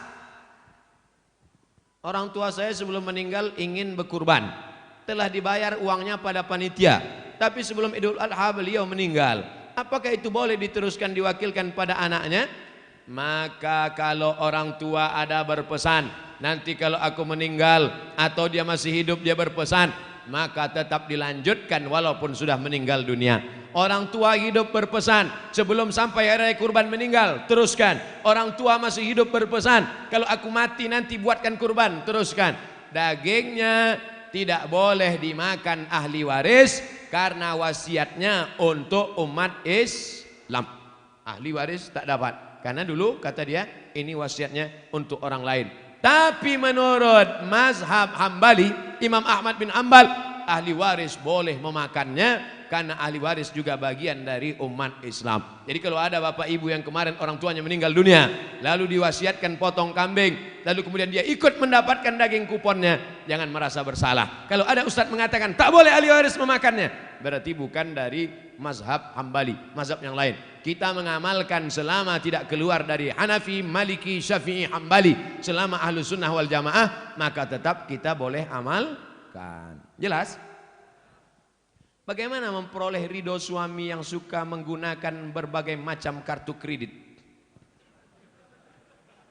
Orang tua saya sebelum meninggal ingin berkurban. Telah dibayar uangnya pada panitia. Tapi sebelum Idul Adha beliau meninggal. Apakah itu boleh diteruskan diwakilkan pada anaknya? Maka kalau orang tua ada berpesan, nanti kalau aku meninggal atau dia masih hidup dia berpesan, maka tetap dilanjutkan walaupun sudah meninggal dunia. Orang tua hidup berpesan, sebelum sampai hari kurban meninggal, teruskan. Orang tua masih hidup berpesan, kalau aku mati nanti buatkan kurban, teruskan. Dagingnya tidak boleh dimakan ahli waris karena wasiatnya untuk umat Islam. Ahli waris tak dapat karena dulu kata dia ini wasiatnya untuk orang lain. Tapi menurut mazhab Hambali, Imam Ahmad bin Hanbal, ahli waris boleh memakannya karena ahli waris juga bagian dari umat Islam. Jadi kalau ada bapak ibu yang kemarin orang tuanya meninggal dunia, lalu diwasiatkan potong kambing, lalu kemudian dia ikut mendapatkan daging kuponnya, jangan merasa bersalah. Kalau ada ustadz mengatakan tak boleh ahli waris memakannya, berarti bukan dari mazhab Hambali, mazhab yang lain. Kita mengamalkan selama tidak keluar dari Hanafi, Maliki, Syafi'i, Hambali, selama ahlu sunnah wal jamaah, maka tetap kita boleh amalkan. Jelas? Bagaimana memperoleh ridho suami yang suka menggunakan berbagai macam kartu kredit?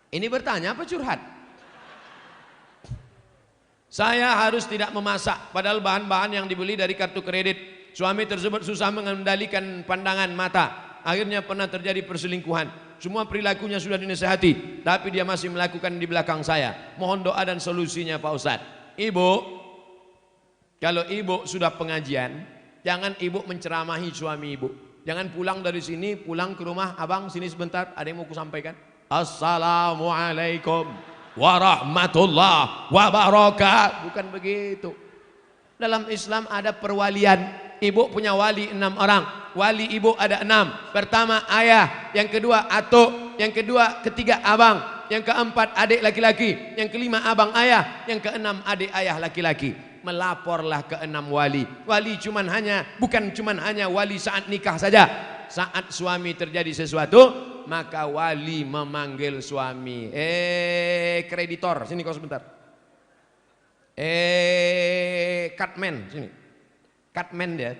Ini bertanya apa curhat? Saya harus tidak memasak, padahal bahan-bahan yang dibeli dari kartu kredit. Suami tersebut susah mengendalikan pandangan mata. Akhirnya pernah terjadi perselingkuhan. Semua perilakunya sudah dinasihati, tapi dia masih melakukan di belakang saya. Mohon doa dan solusinya Pak Ustadz. Ibu, kalau ibu sudah pengajian, jangan ibu menceramahi suami ibu. Jangan pulang dari sini, pulang ke rumah, abang sini sebentar, ada yang mau kusampaikan. Assalamualaikum warahmatullahi wabarakatuh. Bukan begitu. Dalam Islam ada perwalian. Ibu punya wali 6 orang. Wali ibu ada 6. Pertama ayah, yang kedua atuk, yang ketiga abang, yang keempat adik laki-laki, yang kelima abang ayah, yang keenam adik ayah laki-laki. Melaporlah ke 6 wali. Wali bukan cuman hanya wali saat nikah saja. Saat suami terjadi sesuatu, maka wali memanggil suami. Kreditor, sini kau sebentar. Cutman, sini. Cutman dia,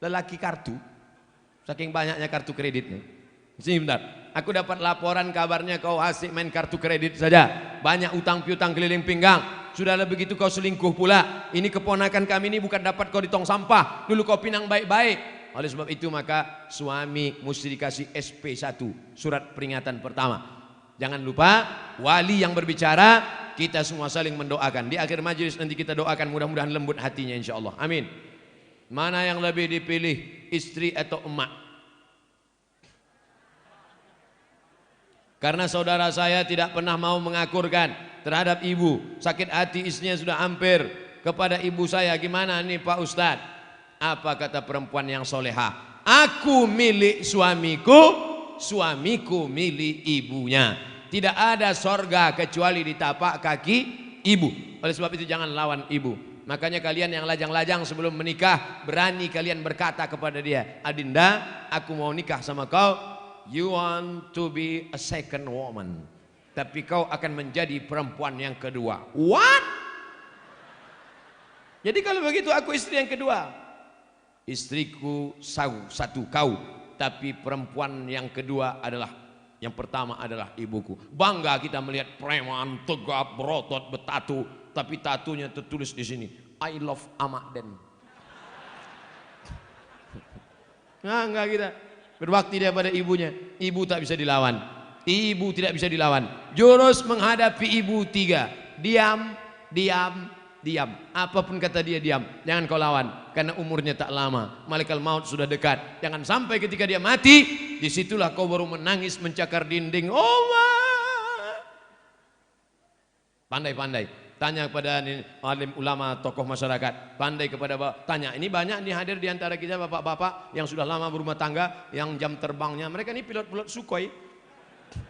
lelaki kartu. Saking banyaknya kartu kreditnya. Sini bentar. Aku dapat laporan kabarnya kau asik main kartu kredit saja. Banyak utang piutang keliling pinggang. Sudah begitu kau selingkuh pula. Ini keponakan kami ini bukan dapat kau di tong sampah. Dulu kau pinang baik-baik. Oleh sebab itu maka suami mesti dikasih SP1, surat peringatan pertama. Jangan lupa wali yang berbicara, kita semua saling mendoakan. Di akhir majelis nanti kita doakan mudah-mudahan lembut hatinya insyaallah. Amin. Mana yang lebih dipilih, istri atau emak? Karena saudara saya tidak pernah mau mengakurkan terhadap ibu. Sakit hati istrinya sudah hampir kepada ibu saya. Gimana nih Pak Ustadz? Apa kata perempuan yang soleha? Aku milik suamiku, suamiku milik ibunya. Tidak ada sorga kecuali di tapak kaki ibu. Oleh sebab itu jangan lawan ibu. Makanya kalian yang lajang-lajang sebelum menikah, berani kalian berkata kepada dia, Adinda, aku mau nikah sama kau. You want to be a second woman, tapi kau akan menjadi perempuan yang kedua. What? Jadi kalau begitu aku istri yang kedua. Istriku satu kau, tapi perempuan yang kedua adalah, yang pertama adalah ibuku. Bangga kita melihat preman tegap berotot bertatu, tapi tatunya tertulis di sini, I love Amakden. Nah, enggak kita berbakti dia pada ibunya. Ibu tak bisa dilawan. Ibu tidak bisa dilawan. Jurus menghadapi ibu 3. Diam, diam, diam. Apapun kata dia diam. Jangan kau lawan. Karena umurnya tak lama. Malaikat maut sudah dekat. Jangan sampai ketika dia mati, disitulah kau baru menangis mencakar dinding. Oh, pandai-pandai. Tanya kepada alim ulama, tokoh masyarakat. Pandai kepada bapak. Tanya, ini banyak nih hadir di antara kita bapak-bapak yang sudah lama berumah tangga, yang jam terbangnya, mereka ini pilot-pilot Sukhoi,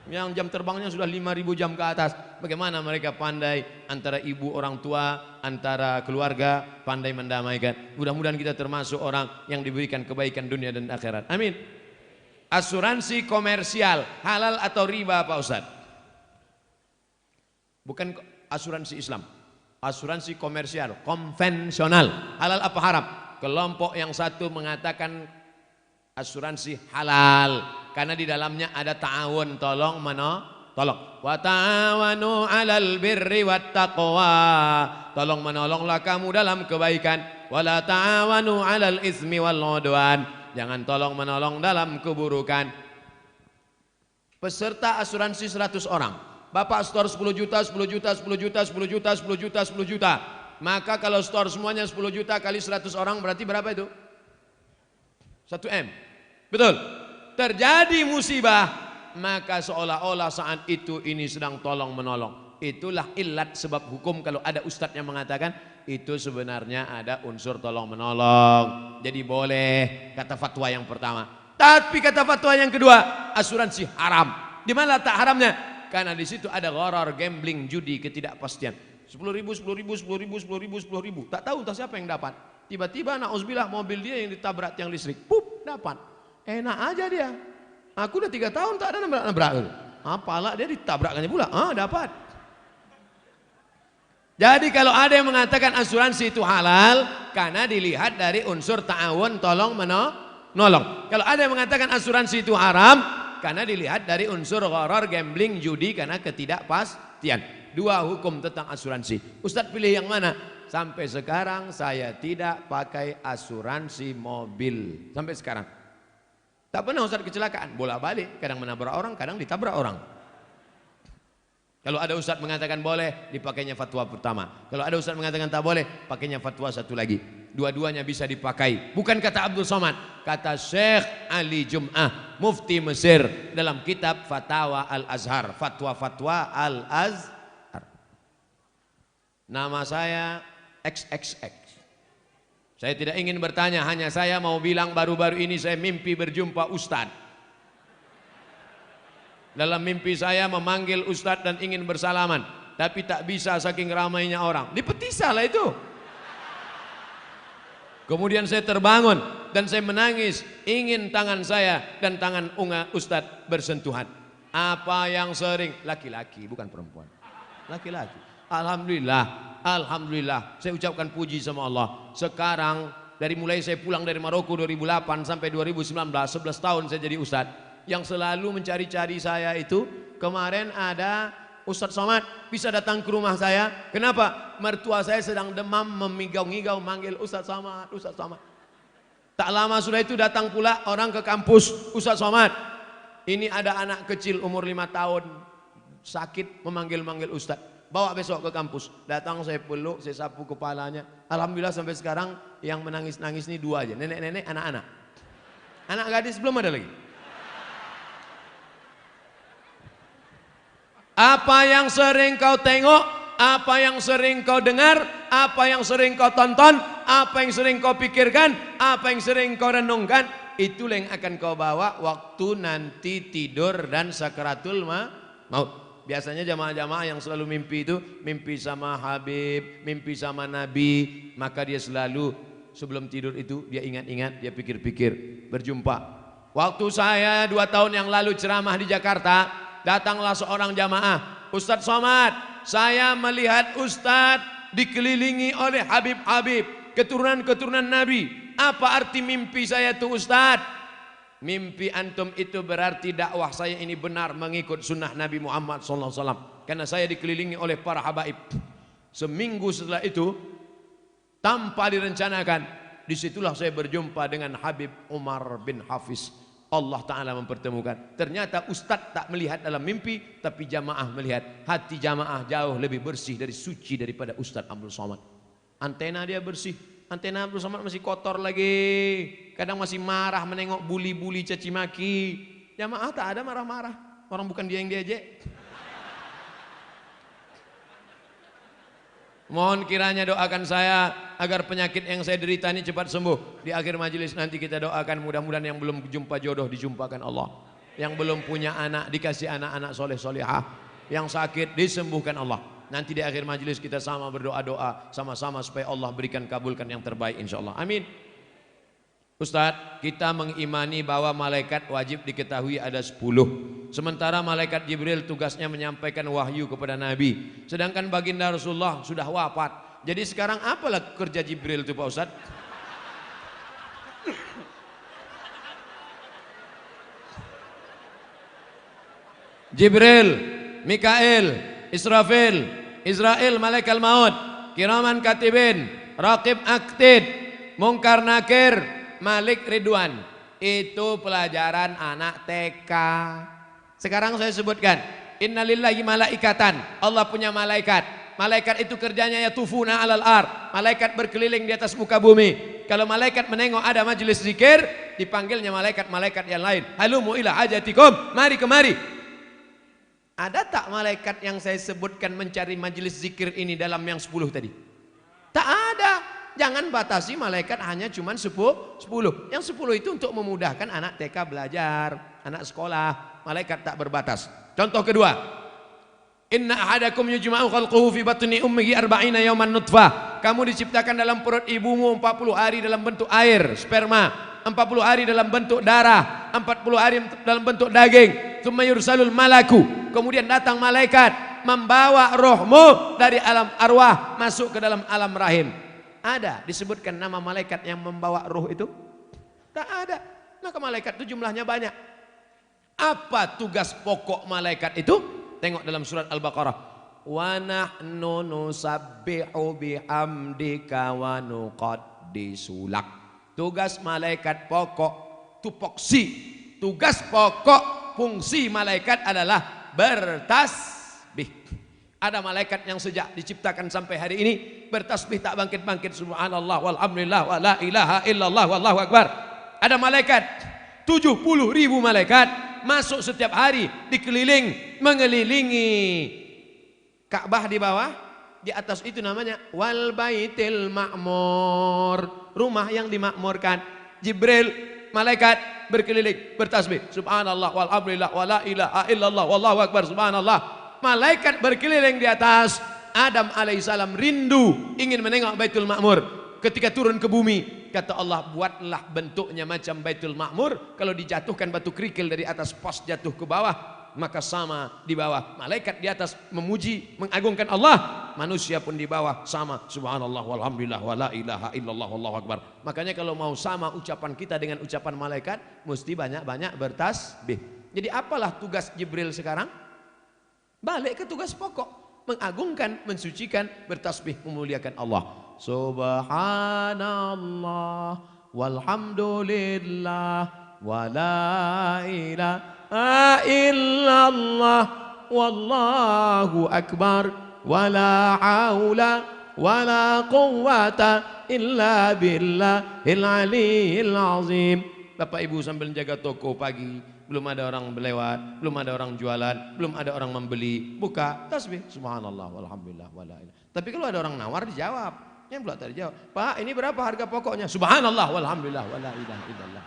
yang jam terbangnya sudah 5.000 jam ke atas. Bagaimana mereka pandai antara ibu orang tua, antara keluarga, pandai mendamaikan. Mudah-mudahan kita termasuk orang yang diberikan kebaikan dunia dan akhirat. Amin. Asuransi komersial, halal atau riba Pak Ustadz? Bukan asuransi Islam, asuransi komersial, konvensional, halal apa haram? Kelompok yang satu mengatakan asuransi halal karena di dalamnya ada ta'awun, tolong wa ta'awanu 'alal birri wat taqwa, tolong menolonglah kamu dalam kebaikan, wala ta'awanu 'alal ismi wal 'udwan, jangan tolong menolong dalam keburukan. Peserta asuransi 100 orang. Bapak store 10 juta, 10 juta, 10 juta, 10 juta, 10 juta, 10 juta. Maka kalau store semuanya 10 juta kali 100 orang berarti berapa itu? 1 M. Betul. Terjadi musibah, maka seolah-olah saat itu ini sedang tolong menolong. Itulah ilat sebab hukum kalau ada ustadz yang mengatakan itu sebenarnya ada unsur tolong menolong. Jadi boleh, kata fatwa yang pertama. Tapi kata fatwa yang kedua, asuransi haram. Di mana tak haramnya? Karena di situ ada gharar, gambling, judi, ketidakpastian. 10.000, 10.000, 10.000, 10.000, 10.000. Tak tahu entah siapa yang dapat. Tiba-tiba na'udzubillah mobil dia yang ditabrak tiang listrik. Pup, dapat. Enak aja dia. Aku udah 3 tahun tak ada nabrak-nabrak. Apalah dia ditabrakkannya pula. Dapat. Jadi kalau ada yang mengatakan asuransi itu halal karena dilihat dari unsur ta'awun, tolong menolong. Kalau ada yang mengatakan asuransi itu haram karena dilihat dari unsur gharar, gambling, judi karena ketidakpastian. 2 hukum tentang asuransi. Ustadz pilih yang mana? Sampai sekarang saya tidak pakai asuransi mobil. Sampai sekarang. Tak pernah Ustadz kecelakaan. Bolak-balik. Kadang menabrak orang, kadang ditabrak orang. Kalau ada ustadz mengatakan boleh, dipakainya fatwa pertama. Kalau ada ustadz mengatakan tak boleh, pakainya fatwa satu lagi. Dua-duanya bisa dipakai. Bukan kata Abdul Somad, kata Syekh Ali Jum'ah, mufti Mesir dalam kitab Fatawa Al-Azhar, fatwa-fatwa Al-Azhar. Nama saya XXX. Saya tidak ingin bertanya, hanya saya mau bilang baru-baru ini saya mimpi berjumpa ustadz. Dalam mimpi saya memanggil ustadz dan ingin bersalaman, tapi tak bisa saking ramainya orang. Dipetisah lah itu. Kemudian saya terbangun dan saya menangis, ingin tangan saya dan tangan ustadz bersentuhan. Apa yang sering? Laki-laki, bukan perempuan. Laki-laki. Alhamdulillah, alhamdulillah. Saya ucapkan puji sama Allah. Sekarang dari mulai saya pulang dari Maroko 2008 sampai 2019, 11 tahun saya jadi ustadz. Yang selalu mencari-cari saya itu, kemarin ada Ustadz Somad bisa datang ke rumah saya. Kenapa? Mertua saya sedang demam, memigau-ngigau manggil Ustadz Somad, Ustadz Somad. Tak lama sudah itu datang pula orang ke kampus, Ustadz Somad, ini ada anak kecil umur 5 tahun sakit, memanggil-manggil Ustadz, bawa besok ke kampus. Datang saya peluk, saya sapu kepalanya. Alhamdulillah sampai sekarang yang menangis-nangis ini 2 aja, nenek-nenek, anak-anak. Anak gadis belum ada lagi. Apa yang sering kau tengok, apa yang sering kau dengar, apa yang sering kau tonton, apa yang sering kau pikirkan, apa yang sering kau renungkan, itulah yang akan kau bawa waktu nanti tidur dan sakaratul maut. Biasanya jamaah-jamaah yang selalu mimpi itu, mimpi sama Habib, mimpi sama Nabi, maka dia selalu sebelum tidur itu dia ingat-ingat, dia pikir-pikir, berjumpa. Waktu saya 2 tahun yang lalu ceramah di Jakarta, datanglah seorang jamaah, Ustadz Somad, saya melihat Ustadz dikelilingi oleh Habib-Habib, keturunan-keturunan Nabi. Apa arti mimpi saya itu Ustadz? Mimpi antum itu berarti dakwah saya ini benar mengikut sunnah Nabi Muhammad SAW. Karena saya dikelilingi oleh para habaib. Seminggu setelah itu, tanpa direncanakan, disitulah saya berjumpa dengan Habib Umar bin Hafiz. Allah Ta'ala mempertemukan. Ternyata ustadz tak melihat dalam mimpi, tapi jamaah melihat. Hati jamaah jauh lebih bersih dari suci daripada Ustadz Abdul Somad. Antena dia bersih, antena Abdul Somad masih kotor lagi. Kadang masih marah menengok buli-buli caci maki. Jamaah tak ada marah-marah. Orang bukan dia yang diejek. Mohon kiranya doakan saya agar penyakit yang saya derita ini cepat sembuh. Di akhir majelis nanti kita doakan mudah-mudahan yang belum jumpa jodoh dijumpakan Allah. Yang belum punya anak dikasih anak-anak soleh solehah. Yang sakit disembuhkan Allah. Nanti di akhir majelis kita sama berdoa-doa sama-sama supaya Allah berikan kabulkan yang terbaik insyaallah. Amin. Ustadz, kita mengimani bahwa malaikat wajib diketahui ada 10. Sementara malaikat Jibril tugasnya menyampaikan wahyu kepada Nabi. Sedangkan baginda Rasulullah sudah wafat. Jadi sekarang apalah kerja Jibril itu Pak Ustadz? Jibril, Mikail, Israfil, Israel malaikat maut, kiraman katibin, raqib aktid, mungkar nakir, Malik Ridwan. Itu pelajaran anak TK. Sekarang saya sebutkan, innalillahi malaikatan, Allah punya malaikat. Malaikat itu kerjanya yatufuna alal ar. Malaikat berkeliling di atas muka bumi. Kalau malaikat menengok ada majelis zikir, dipanggilnya malaikat-malaikat yang lain. Halumu ila hajatikum, mari kemari. Ada tak malaikat yang saya sebutkan mencari majelis zikir ini dalam yang 10 tadi? Tak ada. Jangan batasi malaikat hanya cuma 10. Yang 10 itu untuk memudahkan anak TK belajar, anak sekolah. Malaikat tak berbatas. Contoh kedua, inna ahadakum yujma'u khalquhu fi batni ummihi 40 yawman nutfah. Kamu diciptakan dalam perut ibumu 40 hari dalam bentuk air, sperma, 40 hari dalam bentuk darah, 40 hari dalam bentuk daging. Tsumma yursalul malaku. Kemudian datang malaikat membawa rohmu dari alam arwah masuk ke dalam alam rahim. Ada disebutkan nama malaikat yang membawa ruh itu? Tak ada. Maka malaikat itu jumlahnya banyak. Apa tugas pokok malaikat itu? Tengok dalam surat Al-Baqarah. Wa nahnu nusabbihu bihamdika wa nuqaddisu lak. Tugas malaikat pokok, tupoksi. Tugas pokok fungsi malaikat adalah bertasbih. Ada malaikat yang sejak diciptakan sampai hari ini bertasbih tak bangkit-bangkit. Subhanallah walhamdulillah wa la ilaha illallah wallahu akbar. Ada malaikat 70.000 malaikat masuk setiap hari dikeliling mengelilingi Ka'bah di bawah, di atas itu namanya wal baitil ma'mur, rumah yang dimakmurkan. Jibril malaikat berkeliling bertasbih subhanallah walhamdulillah wa la ilaha illallah wallahu akbar subhanallah. Malaikat berkeliling di atas. Adam alaihissalam rindu ingin menengok Baitul Ma'mur. Ketika turun ke bumi, kata Allah, buatlah bentuknya macam Baitul Ma'mur. Kalau dijatuhkan batu kerikil dari atas pos jatuh ke bawah, maka sama di bawah. Malaikat di atas memuji, mengagungkan Allah. Manusia pun di bawah sama. Subhanallah walhamdulillah wa la ilaha illallah wallahu akbar. Makanya kalau mau sama ucapan kita dengan ucapan malaikat, mesti banyak-banyak bertasbih. Jadi apalah tugas Jibril sekarang? Balik ke tugas pokok, mengagungkan, mensucikan, bertasbih, memuliakan Allah. Subhanallah walhamdulillah wa la ilaha illallah wallahu akbar wa la haula wa la quwwata illa billahil aliyyil azim. Bapak Ibu sambil jaga toko pagi, belum ada orang berlewat, belum ada orang jualan, belum ada orang membeli, buka tasbih subhanallah walhamdulillah wala ilaha. Tapi kalau ada orang nawar dijawab, yang pula tak dijawab, Pak ini berapa harga pokoknya? Subhanallah walhamdulillah wala ilaha illallah.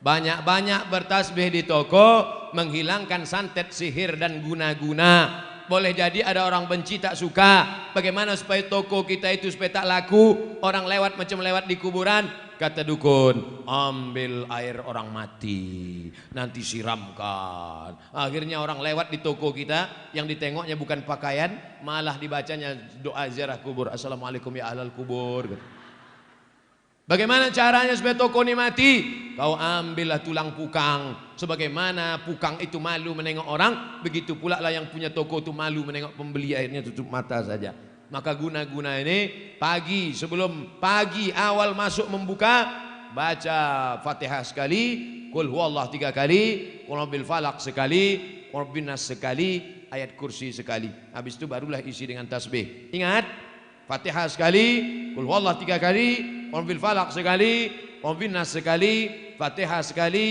Banyak-banyak bertasbih di toko menghilangkan santet, sihir dan guna-guna. Boleh jadi ada orang benci tak suka. Bagaimana supaya toko kita itu supaya tak laku? Orang lewat macam lewat di kuburan. Kata dukun, ambil air orang mati, nanti siramkan. Akhirnya orang lewat di toko kita, yang ditengoknya bukan pakaian, malah dibacanya doa ziarah kubur. Assalamualaikum ya ahlal kubur. Bagaimana caranya supaya toko ini mati? Kau ambillah tulang pukang. Sebagaimana pukang itu malu menengok orang, begitu pula lah yang punya toko itu malu menengok pembeli, akhirnya tutup mata saja. Maka guna-guna ini pagi, sebelum pagi awal masuk membuka, baca Fatihah sekali, Qul huwallah 3 kali, Qul rabbil falaq sekali, Qul rabbin nas sekali, ayat kursi sekali. Habis itu barulah isi dengan tasbih. Ingat, Fatihah sekali, Qul huwallah 3 kali, Qul rabbil falaq sekali, Qul rabbin nas sekali, Fatihah sekali,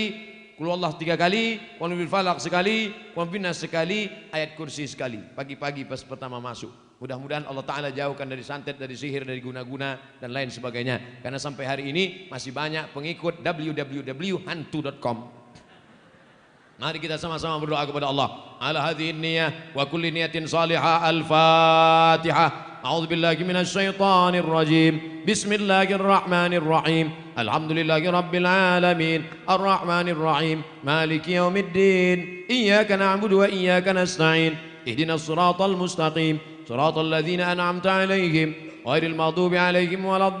Qul huwallah 3 kali, Qul rabbil falaq sekali, Qul rabbin nas sekali, ayat kursi sekali. Pagi-pagi pas pertama masuk. Mudah-mudahan Allah Ta'ala jauhkan dari santet, dari sihir, dari guna-guna dan lain sebagainya. Karena sampai hari ini masih banyak pengikut www.hantu.com. Mari kita sama-sama berdoa kepada Allah. Ala hadhihi niyyah wa kulli niyatin salihah. Al-Fatihah. A'udzubillahi minasyaitonir rajim. Bismillahirrahmanirrahim. Alhamdulillahi rabbil alamin. Arrahmanir rahim. Maliki yaumiddin. Iyyaka na'budu wa iyyaka nasta'in. Ihdinas siratal mustaqim. صراط الذين أنعمت عليهم غير المغضوب عليهم ولا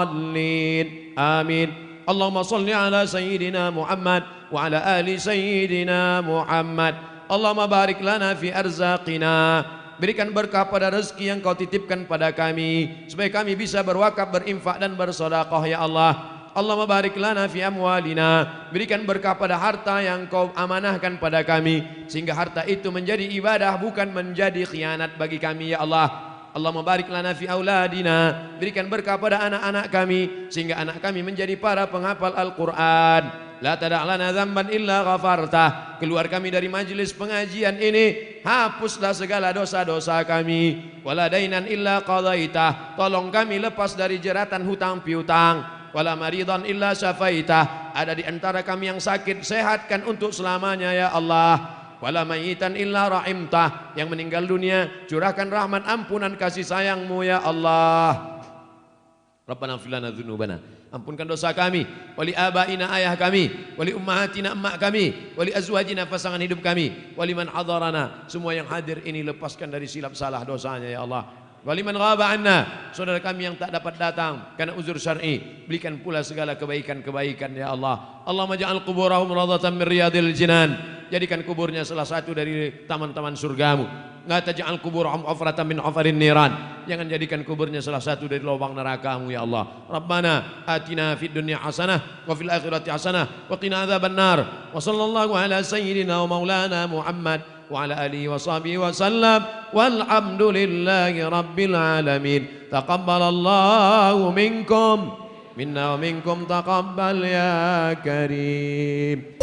الضالين آمين اللهم صل على سيدنا محمد وعلى آل سيدنا محمد اللهم بارك لنا في أرزاقنا. Berikan berkah pada rezeki yang kau titipkan pada kami, supaya kami bisa berwakaf, berinfak dan bersedekah ya Allah. Allahumma barik lana fi amwalina, berikan berkah pada harta yang kau amanahkan pada kami, sehingga harta itu menjadi ibadah bukan menjadi khianat bagi kami ya Allah. Allahumma barik lana fi auladina, berikan berkah pada anak-anak kami, sehingga anak kami menjadi para penghafal Al-Quran. La tada' lana dzamban illa ghafartah, keluar kami dari majelis pengajian ini, hapuslah segala dosa-dosa kami. Wala dainan illa qadaitah, tolong kami lepas dari jeratan hutang piutang. Wala maridan illa syafaitah, ada di antara kami yang sakit, sehatkan untuk selamanya ya Allah. Wala mayitan illa rahimtah, yang meninggal dunia curahkan rahmat ampunan kasih sayangmu ya Allah. Rabbana ighfir lana dzunubana, ampunkan dosa kami, wali abaina ayah kami, wali ummahatina emak kami, wali azwajina pasangan hidup kami, wali man hadarana, semua yang hadir ini lepaskan dari silap salah dosanya ya Allah. Wali man ghaba anna, saudara kami yang tak dapat datang karena uzur syar'i, berikan pula segala kebaikan-kebaikan ya Allah. Allahumma ja'al quburahum rawdatan min riyadil jinan, jadikan kuburnya salah satu dari taman-taman surgamu. La taj'al quburahum hufratan min hufarin niran, jangan jadikan kuburnya salah satu dari lubang neraka-Mu ya Allah. Rabbana atina fid dunya hasanah wa fil akhirati hasanah wa qina adzabannar. Wa sallallahu ala sayyidina wa maulana Muhammad wa ala alihi wa sahbihi wa sallam, walhamdulillahi rabbil alamin. Taqabbalallahu minkum minna wa minkum taqabbal ya karim.